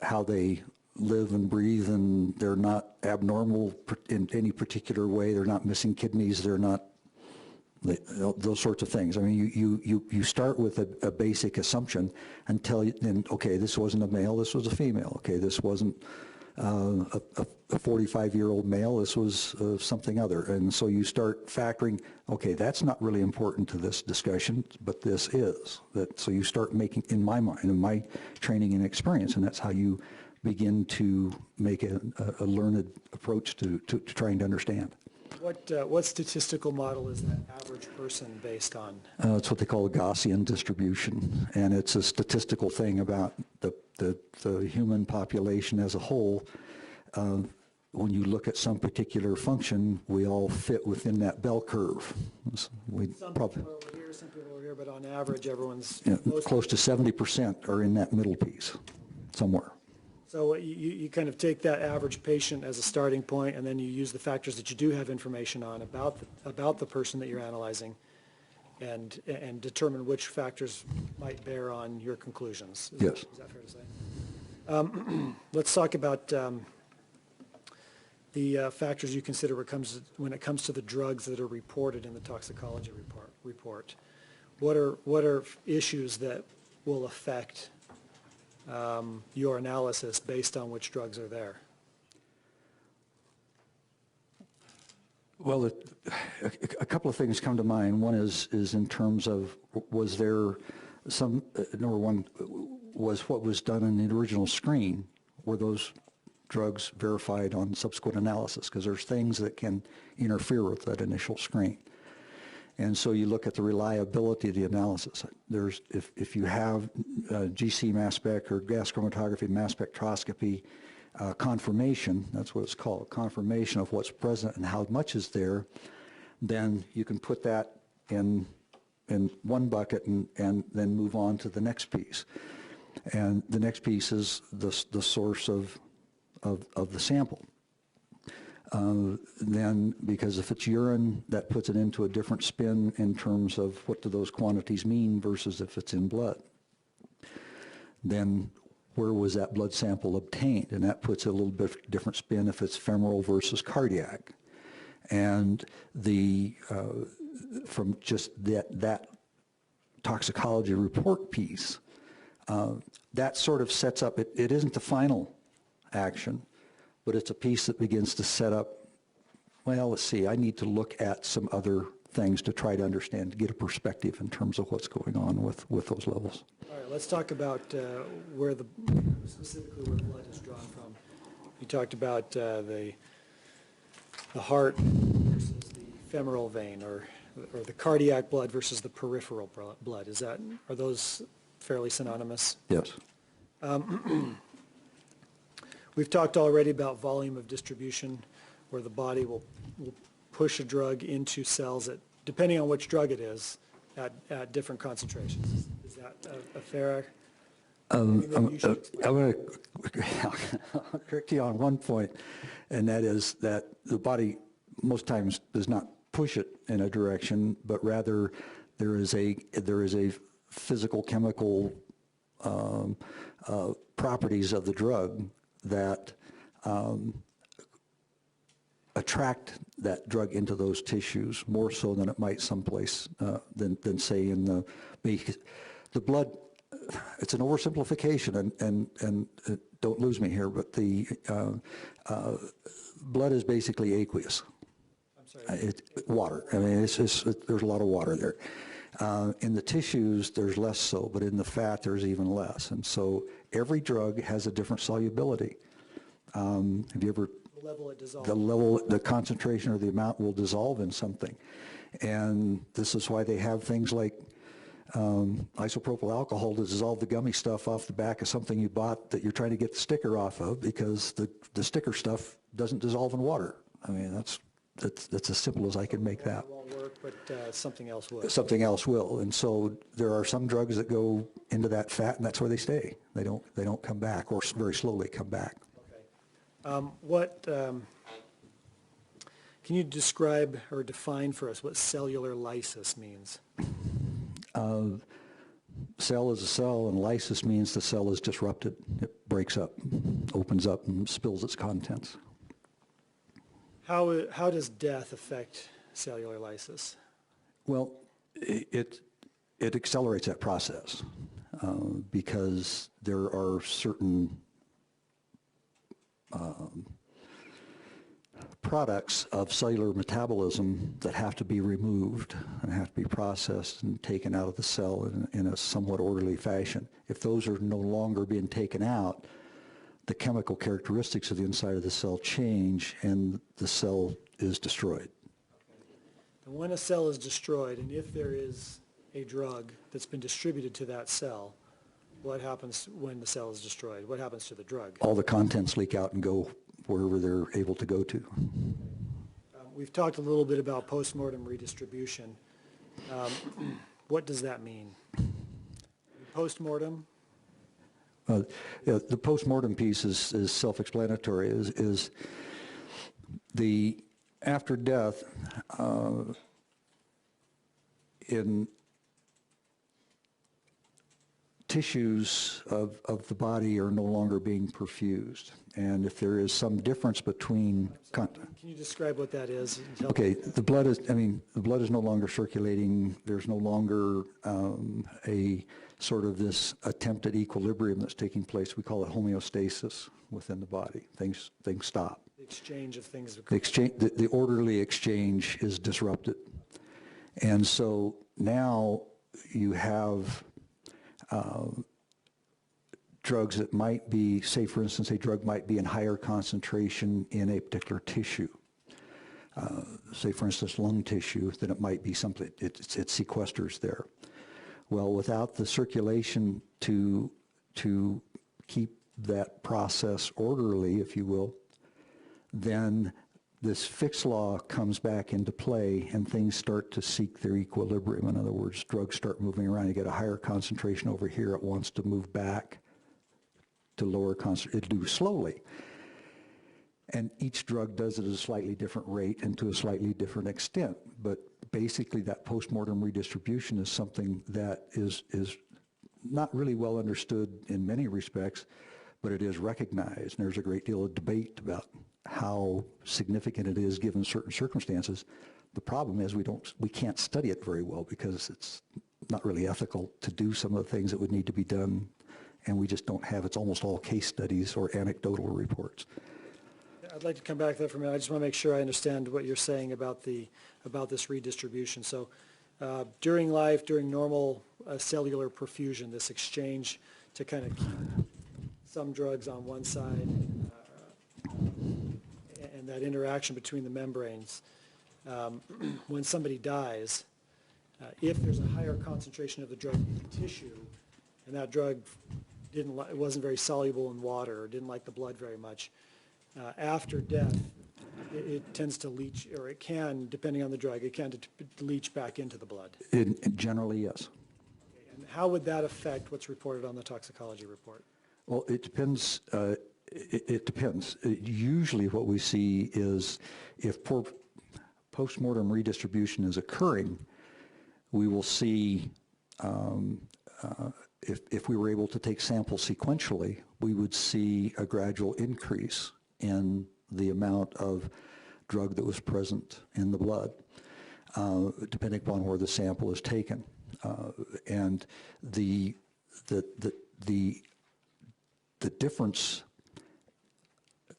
how they live and breathe, and they're not abnormal in any particular way. They're not missing kidneys. They're not those sorts of things. I mean, you start with a basic assumption until then. Okay, this wasn't a male. This was a female. Okay, this wasn't a 45-year-old male. This was something other. And so you start factoring. Okay, that's not really important to this discussion, but this is. So you start making, in my mind, in my training and experience, and that's how you begin to make a learned approach to trying to understand. What statistical model is that average person based on? It's what they call a Gaussian distribution, and it's a statistical thing about the human population as a whole. When you look at some particular function, we all fit within that bell curve. Some people are over here, some people are over here, but on average, everyone's close to 70% are in that middle piece somewhere. So you kind of take that average patient as a starting point, and then you use the factors that you do have information on about the person that you're analyzing, and determine which factors might bear on your conclusions. Yes. Is that fair to say? Let's talk about the factors you consider when it comes to the drugs that are reported in the toxicology report. What are issues that will affect your analysis based on which drugs are there? Well, a couple of things come to mind. One is in terms of, was there some, number one, was what was done in the original screen, were those drugs verified on subsequent analysis? Because there's things that can interfere with that initial screen. And so you look at the reliability of the analysis. There's, if you have GC mass spec or gas chromatography, mass spectroscopy confirmation, that's what it's called, confirmation of what's present and how much is there, then you can put that in one bucket and then move on to the next piece. And the next piece is the source of the sample. Then, because if it's urine, that puts it into a different spin in terms of what do those quantities mean versus if it's in blood. Then where was that blood sample obtained? And that puts a little bit different spin if it's femoral versus cardiac. And from just that toxicology report piece, that sort of sets up, it isn't the final action, but it's a piece that begins to set up, well, let's see, I need to look at some other things to try to understand, to get a perspective in terms of what's going on with those levels. All right, let's talk about specifically where blood is drawn from. You talked about the heart versus the femoral vein, or the cardiac blood versus the peripheral blood. Are those fairly synonymous? Yes. We've talked already about volume of distribution, where the body will push a drug into cells depending on which drug it is, at different concentrations. Is that a fair? I'm going to correct you on one point, and that is that the body most times does not push it in a direction, but rather there is a physical chemical properties of the drug that attract that drug into those tissues more so than it might someplace than say in the blood. It's an oversimplification, and don't lose me here, but the blood is basically aqueous. I'm sorry. Water. I mean, there's a lot of water there. In the tissues, there's less so, but in the fat, there's even less. And so every drug has a different solubility. Have you ever... The level it dissolves. The concentration or the amount will dissolve in something. And this is why they have things like isopropyl alcohol to dissolve the gummy stuff off the back of something you bought that you're trying to get the sticker off of, because the sticker stuff doesn't dissolve in water. I mean, that's as simple as I can make that. It won't work, but something else will. Something else will. And so there are some drugs that go into that fat, and that's where they stay. They don't come back, or very slowly come back. Okay. Can you describe or define for us what cellular lysis means? Cell is a cell, and lysis means the cell is disrupted. It breaks up, opens up, and spills its contents. How does death affect cellular lysis? Well, it accelerates that process because there are certain products of cellular metabolism that have to be removed and have to be processed and taken out of the cell in a somewhat orderly fashion. If those are no longer being taken out, the chemical characteristics of the inside of the cell change and the cell is destroyed. And when a cell is destroyed, and if there is a drug that's been distributed to that cell, what happens when the cell is destroyed? What happens to the drug? All the contents leak out and go wherever they're able to go to. We've talked a little bit about postmortem redistribution. What does that mean? Postmortem? Yeah, the postmortem piece is self-explanatory, is the after death in tissues of the body are no longer being perfused. And if there is some difference between... Can you describe what that is? Okay, the blood is no longer circulating. There's no longer a sort of this attempt at equilibrium that's taking place. We call it homeostasis within the body. Things stop. The exchange of things. The orderly exchange is disrupted. And so now you have drugs that might be, say for instance, a drug might be in higher concentration in a particular tissue. Say for instance, lung tissue, then it might be something, it sequesters there. Well, without the circulation to keep that process orderly, if you will, then this Fick's law comes back into play and things start to seek their equilibrium. In other words, drugs start moving around. You get a higher concentration over here. It wants to move back to lower concentration. It'll do slowly. And each drug does it at a slightly different rate and to a slightly different extent. But basically that postmortem redistribution is something that is not really well understood in many respects, but it is recognized. And there's a great deal of debate about how significant it is given certain circumstances. The problem is we can't study it very well because it's not really ethical to do some of the things that would need to be done, and we just don't have, it's almost all case studies or anecdotal reports. I'd like to come back to that for a minute. I just want to make sure I understand what you're saying about this redistribution. So during life, during normal cellular perfusion, this exchange to kind of keep some drugs on one side and that interaction between the membranes, when somebody dies, if there's a higher concentration of the drug in the tissue, and that drug it wasn't very soluble in water or didn't like the blood very much, after death, it tends to leach, or it can, depending on the drug, it can leach back into the blood. Generally, yes. Okay. And how would that affect what's reported on the toxicology report? Well, it depends. It depends. Usually what we see is if postmortem redistribution is occurring, we will see, if we were able to take samples sequentially, we would see a gradual increase in the amount of drug that was present in the blood, depending upon where the sample is taken. And the difference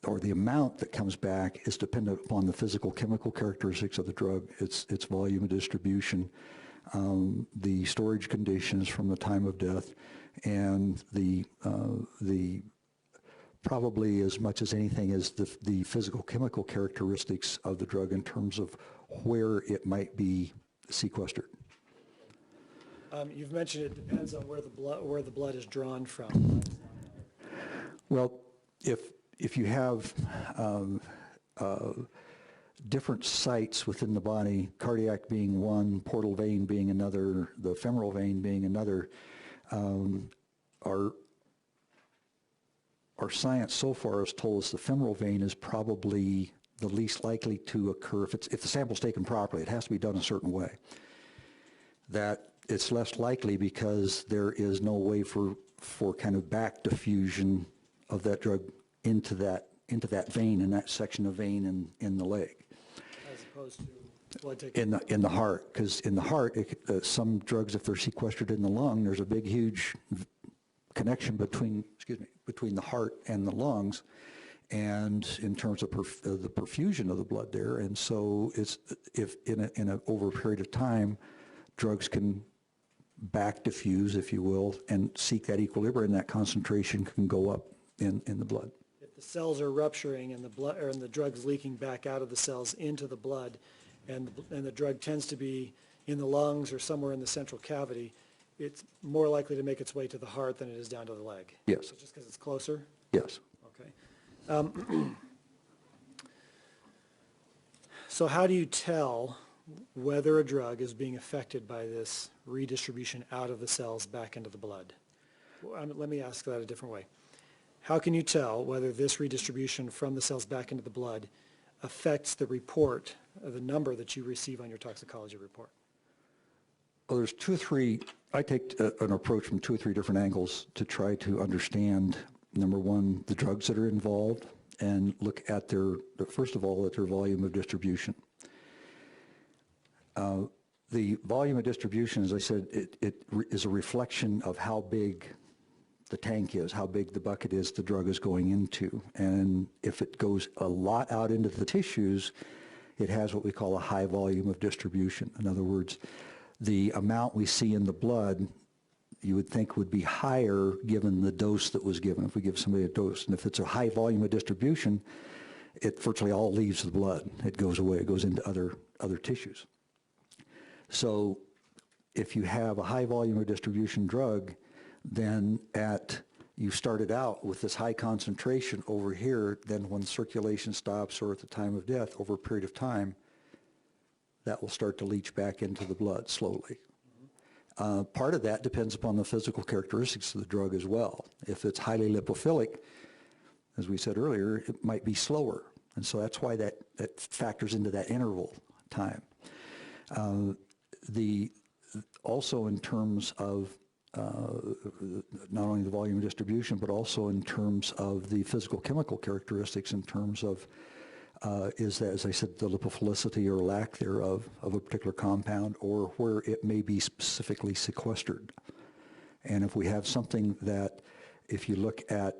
or the amount that comes back is dependent upon the physical chemical characteristics of the drug, its volume of distribution, the storage conditions from the time of death, and the probably as much as anything is the physical chemical characteristics of the drug in terms of where it might be sequestered. You've mentioned it depends on where the blood is drawn from. Well, if you have different sites within the body, cardiac being one, portal vein being another, the femoral vein being another. Our science so far has told us the femoral vein is probably the least likely to occur if the sample's taken properly. It has to be done a certain way. That it's less likely because there is no way for kind of back diffusion of that drug into that vein, in that section of vein in the leg. As opposed to blood taken? In the heart, because in the heart, some drugs, if they're sequestered in the lung, there's a big, huge connection between the heart and the lungs, and in terms of the perfusion of the blood there. And so it's if over a period of time, drugs can back diffuse, if you will, and seek that equilibrium, that concentration can go up in the blood. If the cells are rupturing and the blood and the drug's leaking back out of the cells into the blood, and the drug tends to be in the lungs or somewhere in the central cavity, it's more likely to make its way to the heart than it is down to the leg. Yes. So just because it's closer? Yes. Okay. So how do you tell whether a drug is being affected by this redistribution out of the cells back into the blood? Well, let me ask that a different way. How can you tell whether this redistribution from the cells back into the blood affects the report, the number that you receive on your toxicology report? Well, there's two or three, I take an approach from two or three different angles to try to understand, number one, the drugs that are involved, and look at first of all, at their volume of distribution. The volume of distribution, as I said, it is a reflection of how big the tank is, how big the bucket is the drug is going into. And if it goes a lot out into the tissues, it has what we call a high volume of distribution. In other words, the amount we see in the blood, you would think would be higher given the dose that was given, if we give somebody a dose. And if it's a high volume of distribution, it virtually all leaves the blood. It goes away, it goes into other tissues. So if you have a high volume of distribution drug, then you started out with this high concentration over here, then when circulation stops or at the time of death, over a period of time, that will start to leach back into the blood slowly. Part of that depends upon the physical characteristics of the drug as well. If it's highly lipophilic, as we said earlier, it might be slower. And so that's why that factors into that interval time. Also in terms of not only the volume of distribution, but also in terms of the physical chemical characteristics, in terms of is that, as I said, the lipophilicity or lack thereof of a particular compound, or where it may be specifically sequestered. And if we have something that, if you look at,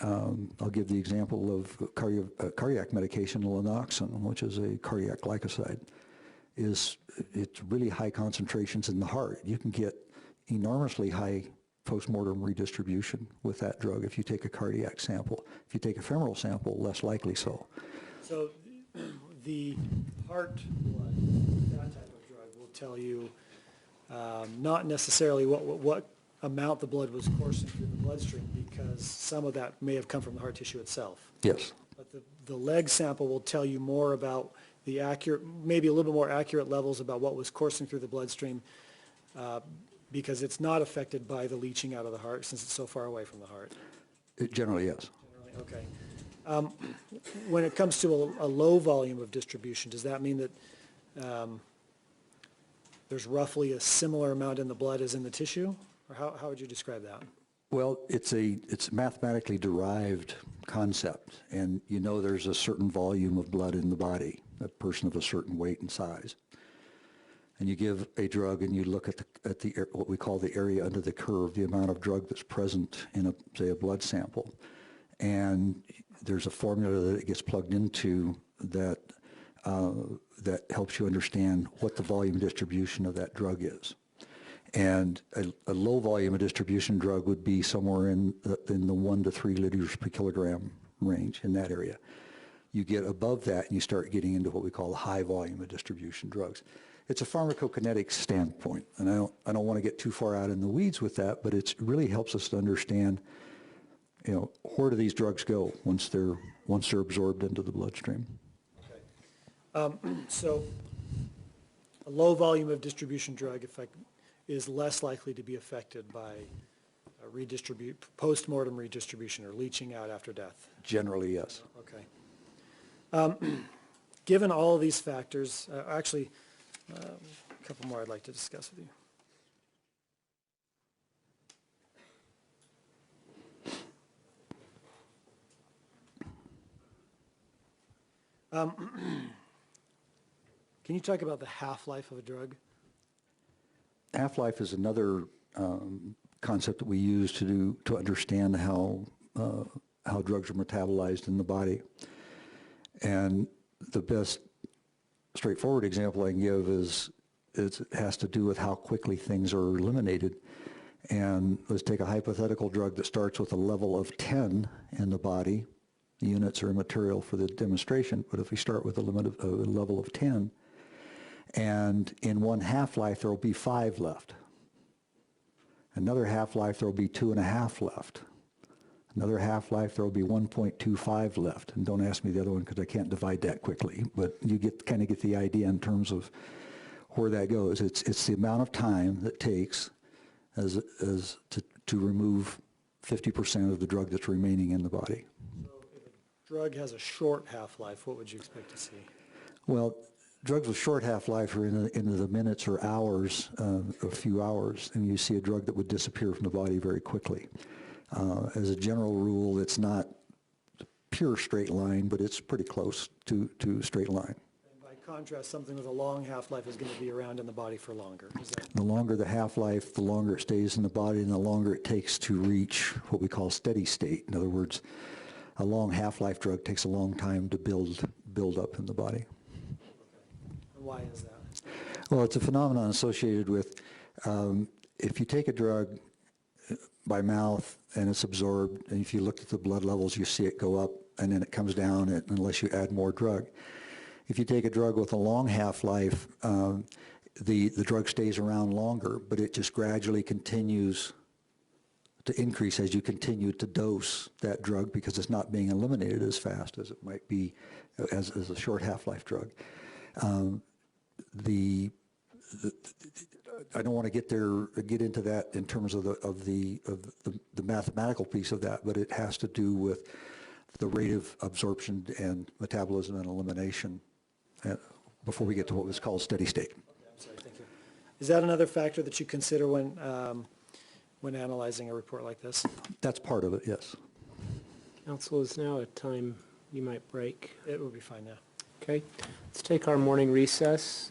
I'll give the example of cardiac medication, lanoxin, which is a cardiac glycoside, it's really high concentrations in the heart. You can get enormously high postmortem redistribution with that drug if you take a cardiac sample. If you take a femoral sample, less likely so. So the heart blood, that type of drug, will tell you not necessarily what amount the blood was coursing through the bloodstream, because some of that may have come from the heart tissue itself. Yes. But the leg sample will tell you more about the accurate, maybe a little bit more accurate levels about what was coursing through the bloodstream, because it's not affected by the leaching out of the heart since it's so far away from the heart. It generally is. Generally, okay. When it comes to a low volume of distribution, does that mean that there's roughly a similar amount in the blood as in the tissue? Or how would you describe that? Well, it's a mathematically derived concept, and you know there's a certain volume of blood in the body, a person of a certain weight and size. And you give a drug and you look at what we call the area under the curve, the amount of drug that's present in say a blood sample. And there's a formula that it gets plugged into that helps you understand what the volume distribution of that drug is. And a low volume of distribution drug would be somewhere in the 1 to 3 liters per kilogram range, in that area. You get above that and you start getting into what we call the high volume of distribution drugs. It's a pharmacokinetic standpoint, and I don't want to get too far out in the weeds with that, but it really helps us to understand, where do these drugs go once they're absorbed into the bloodstream. Okay. So a low volume of distribution drug effect is less likely to be affected by post-mortem redistribution or leaching out after death. Generally, yes. Okay. Given all of these factors, actually, a couple more I'd like to discuss with you. Can you talk about the half-life of a drug? Half-life is another concept that we use to understand how drugs are metabolized in the body. And the best straightforward example I can give is it has to do with how quickly things are eliminated. And let's take a hypothetical drug that starts with a level of 10 in the body. The units are immaterial for the demonstration, but if we start with a level of 10, and in one half-life there will be 5 left. Another half-life there will be 2.5 left. Another half-life there will be 1.25 left. And don't ask me the other one because I can't divide that quickly, but you kind of get the idea in terms of where that goes. It's the amount of time that takes to remove 50% of the drug that's remaining in the body. So if a drug has a short half-life, what would you expect to see? Well, drugs with short half-life are into the minutes or hours, a few hours, and you see a drug that would disappear from the body very quickly. As a general rule, it's not pure straight line, but it's pretty close to straight line. And by contrast, something with a long half-life is going to be around in the body for longer. The longer the half-life, the longer it stays in the body, and the longer it takes to reach what we call steady state. In other words, a long half-life drug takes a long time to build up in the body. And why is that? Well, it's a phenomenon associated with if you take a drug by mouth and it's absorbed, and if you look at the blood levels, you see it go up and then it comes down unless you add more drug. If you take a drug with a long half-life, the drug stays around longer, but it just gradually continues to increase as you continue to dose that drug because it's not being eliminated as fast as it might be as a short half-life drug. I don't want to get into that in terms of the mathematical piece of that, but it has to do with the rate of absorption and metabolism and elimination before we get to what was called steady state. Okay, I'm sorry, thank you. Is that another factor that you consider when analyzing a report like this? That's part of it, yes. Council, is now a time you might break. It will be fine now. Okay, let's take our morning recess.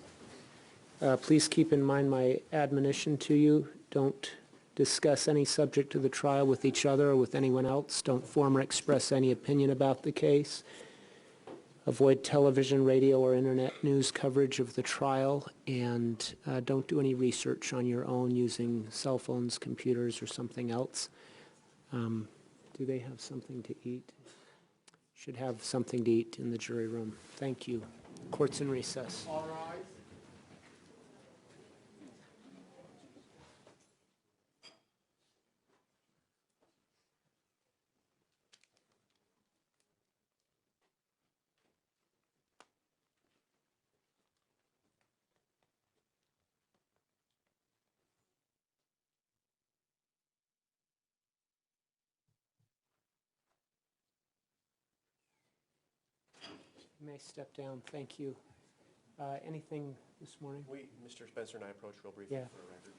Please keep in mind my admonition to you. Don't discuss any subject of the trial with each other or with anyone else. Don't form or express any opinion about the case. Avoid television, radio, or internet news coverage of the trial, and don't do any research on your own using cell phones, computers, or something else. Do they have something to eat? Should have something to eat in the jury room. Thank you. Court's in recess. All rise. You may step down. Thank you. Anything this morning? Mr. Spencer and I approached real briefly Yeah. for a record.